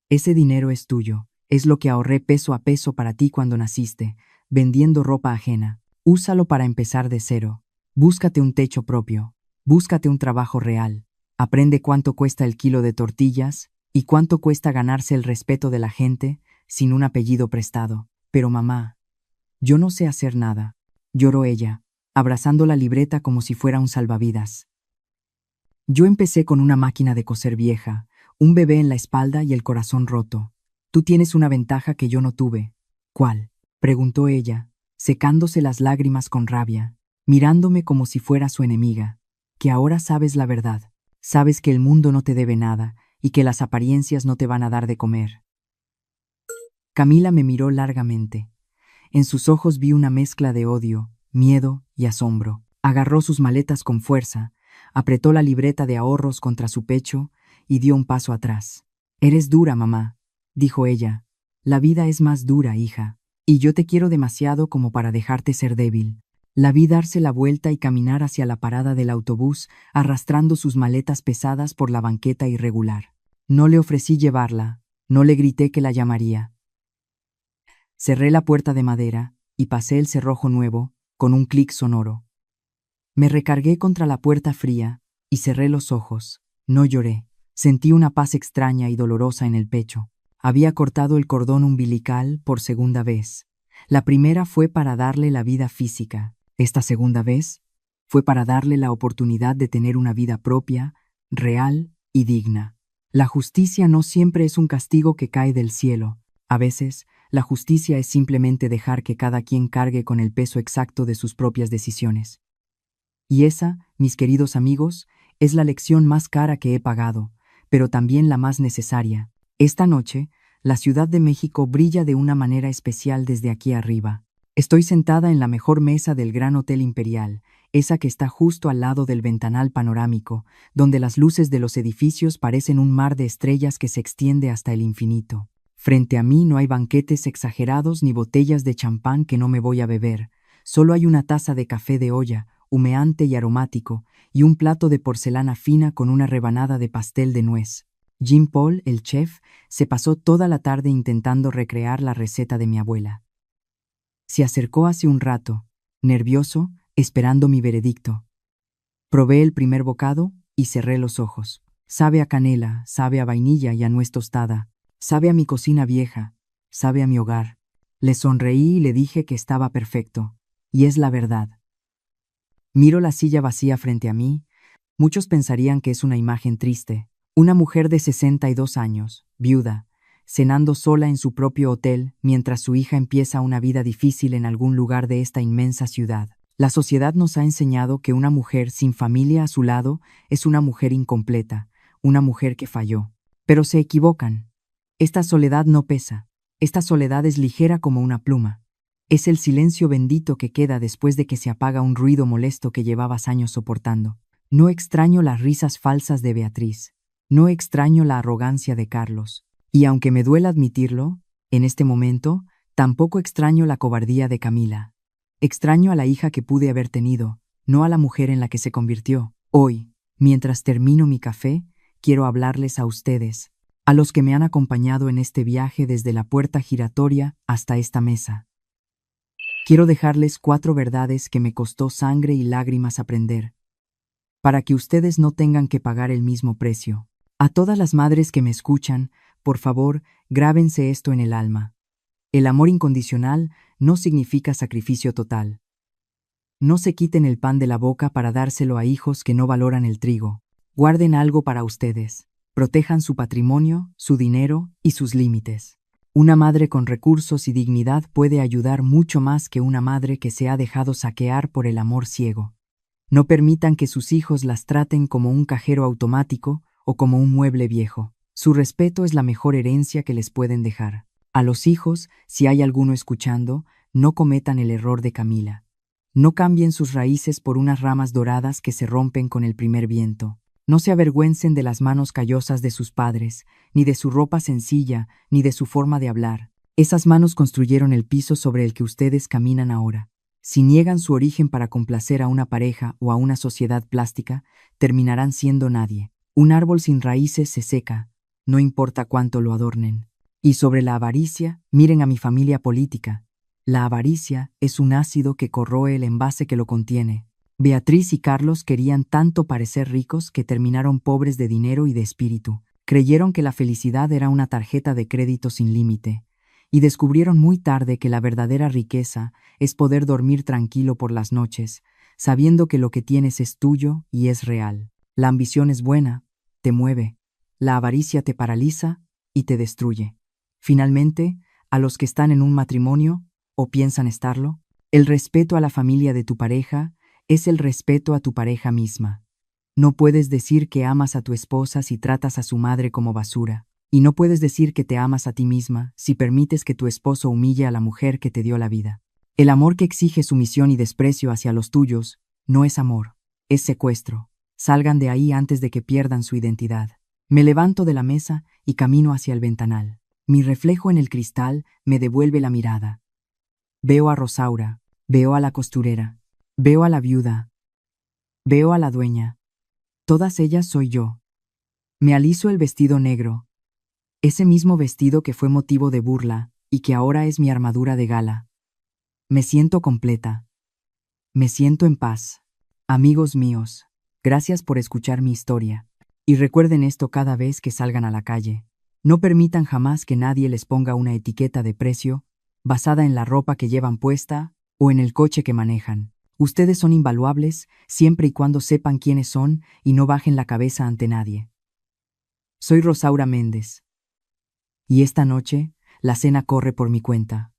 «Ese dinero es tuyo. Es lo que ahorré peso a peso para ti cuando naciste, vendiendo ropa ajena. Úsalo para empezar de cero. Búscate un techo propio. Búscate un trabajo real. Aprende cuánto cuesta el kilo de tortillas y cuánto cuesta ganarse el respeto de la gente sin un apellido prestado». «Pero mamá, yo no sé hacer nada», lloró ella, abrazando la libreta como si fuera un salvavidas. Yo empecé con una máquina de coser vieja, un bebé en la espalda y el corazón roto. Tú tienes una ventaja que yo no tuve. ¿Cuál? Preguntó ella, secándose las lágrimas con rabia, mirándome como si fuera su enemiga. Que ahora sabes la verdad. Sabes que el mundo no te debe nada y que las apariencias no te van a dar de comer. Camila me miró largamente. En sus ojos vi una mezcla de odio, miedo y asombro. Agarró sus maletas con fuerza, apretó la libreta de ahorros contra su pecho y dio un paso atrás. Eres dura, mamá, dijo ella. La vida es más dura, hija, y yo te quiero demasiado como para dejarte ser débil. La vi darse la vuelta y caminar hacia la parada del autobús, arrastrando sus maletas pesadas por la banqueta irregular. No le ofrecí llevarla, no le grité que la llamaría. Cerré la puerta de madera y pasé el cerrojo nuevo con un clic sonoro. Me recargué contra la puerta fría y cerré los ojos. No lloré. Sentí una paz extraña y dolorosa en el pecho. Había cortado el cordón umbilical por segunda vez. La primera fue para darle la vida física. Esta segunda vez fue para darle la oportunidad de tener una vida propia, real y digna. La justicia no siempre es un castigo que cae del cielo. A veces, la justicia es simplemente dejar que cada quien cargue con el peso exacto de sus propias decisiones. Y esa, mis queridos amigos, es la lección más cara que he pagado, pero también la más necesaria. Esta noche, la Ciudad de México brilla de una manera especial desde aquí arriba. Estoy sentada en la mejor mesa del Gran Hotel Imperial, esa que está justo al lado del ventanal panorámico, donde las luces de los edificios parecen un mar de estrellas que se extiende hasta el infinito. Frente a mí no hay banquetes exagerados ni botellas de champán que no me voy a beber. Solo hay una taza de café de olla, humeante y aromático, y un plato de porcelana fina con una rebanada de pastel de nuez. Jean Paul, el chef, se pasó toda la tarde intentando recrear la receta de mi abuela. Se acercó hace un rato, nervioso, esperando mi veredicto. Probé el primer bocado y cerré los ojos. Sabe a canela, sabe a vainilla y a nuez tostada. Sabe a mi cocina vieja, sabe a mi hogar. Le sonreí y le dije que estaba perfecto. Y es la verdad. Miro la silla vacía frente a mí. Muchos pensarían que es una imagen triste. Una mujer de 62 años, viuda, cenando sola en su propio hotel mientras su hija empieza una vida difícil en algún lugar de esta inmensa ciudad. La sociedad nos ha enseñado que una mujer sin familia a su lado es una mujer incompleta, una mujer que falló. Pero se equivocan. Esta soledad no pesa. Esta soledad es ligera como una pluma. Es el silencio bendito que queda después de que se apaga un ruido molesto que llevabas años soportando. No extraño las risas falsas de Beatriz. No extraño la arrogancia de Carlos. Y aunque me duela admitirlo, en este momento, tampoco extraño la cobardía de Camila. Extraño a la hija que pude haber tenido, no a la mujer en la que se convirtió. Hoy, mientras termino mi café, quiero hablarles a ustedes, a los que me han acompañado en este viaje desde la puerta giratoria hasta esta mesa. Quiero dejarles 4 verdades que me costó sangre y lágrimas aprender, para que ustedes no tengan que pagar el mismo precio. A todas las madres que me escuchan, por favor, grábense esto en el alma. El amor incondicional no significa sacrificio total. No se quiten el pan de la boca para dárselo a hijos que no valoran el trigo. Guarden algo para ustedes. Protejan su patrimonio, su dinero y sus límites. Una madre con recursos y dignidad puede ayudar mucho más que una madre que se ha dejado saquear por el amor ciego. No permitan que sus hijos las traten como un cajero automático o como un mueble viejo. Su respeto es la mejor herencia que les pueden dejar. A los hijos, si hay alguno escuchando, no cometan el error de Camila. No cambien sus raíces por unas ramas doradas que se rompen con el primer viento. No se avergüencen de las manos callosas de sus padres, ni de su ropa sencilla, ni de su forma de hablar. Esas manos construyeron el piso sobre el que ustedes caminan ahora. Si niegan su origen para complacer a una pareja o a una sociedad plástica, terminarán siendo nadie. Un árbol sin raíces se seca, no importa cuánto lo adornen. Y sobre la avaricia, miren a mi familia política. La avaricia es un ácido que corroe el envase que lo contiene. Beatriz y Carlos querían tanto parecer ricos que terminaron pobres de dinero y de espíritu. Creyeron que la felicidad era una tarjeta de crédito sin límite. Y descubrieron muy tarde que la verdadera riqueza es poder dormir tranquilo por las noches, sabiendo que lo que tienes es tuyo y es real. La ambición es buena, te mueve. La avaricia te paraliza y te destruye. Finalmente, a los que están en un matrimonio, o piensan estarlo, el respeto a la familia de tu pareja es el respeto a tu pareja misma. No puedes decir que amas a tu esposa si tratas a su madre como basura, y no puedes decir que te amas a ti misma si permites que tu esposo humille a la mujer que te dio la vida. El amor que exige sumisión y desprecio hacia los tuyos no es amor, es secuestro. Salgan de ahí antes de que pierdan su identidad. Me levanto de la mesa y camino hacia el ventanal. Mi reflejo en el cristal me devuelve la mirada. Veo a Rosaura, veo a la costurera, veo a la viuda, veo a la dueña. Todas ellas soy yo. Me aliso el vestido negro, ese mismo vestido que fue motivo de burla y que ahora es mi armadura de gala. Me siento completa. Me siento en paz. Amigos míos, gracias por escuchar mi historia. Y recuerden esto cada vez que salgan a la calle. No permitan jamás que nadie les ponga una etiqueta de precio basada en la ropa que llevan puesta o en el coche que manejan. Ustedes son invaluables siempre y cuando sepan quiénes son y no bajen la cabeza ante nadie. Soy Rosaura Méndez. Y esta noche, la cena corre por mi cuenta.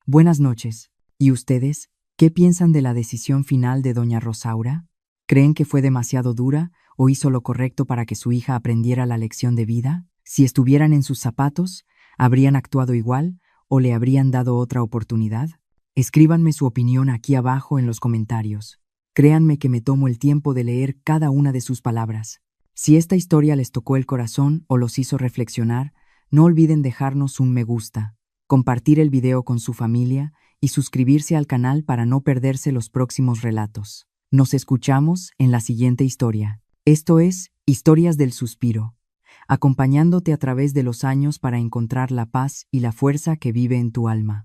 Buenas noches. ¿Y ustedes? ¿Qué piensan de la decisión final de doña Rosaura? ¿Creen que fue demasiado dura o hizo lo correcto para que su hija aprendiera la lección de vida? Si estuvieran en sus zapatos, ¿habrían actuado igual o le habrían dado otra oportunidad? Escríbanme su opinión aquí abajo en los comentarios. Créanme que me tomo el tiempo de leer cada una de sus palabras. Si esta historia les tocó el corazón o los hizo reflexionar, no olviden dejarnos un me gusta, compartir el video con su familia y suscribirse al canal para no perderse los próximos relatos. Nos escuchamos en la siguiente historia. Esto es Historias del Suspiro, acompañándote a través de los años para encontrar la paz y la fuerza que vive en tu alma.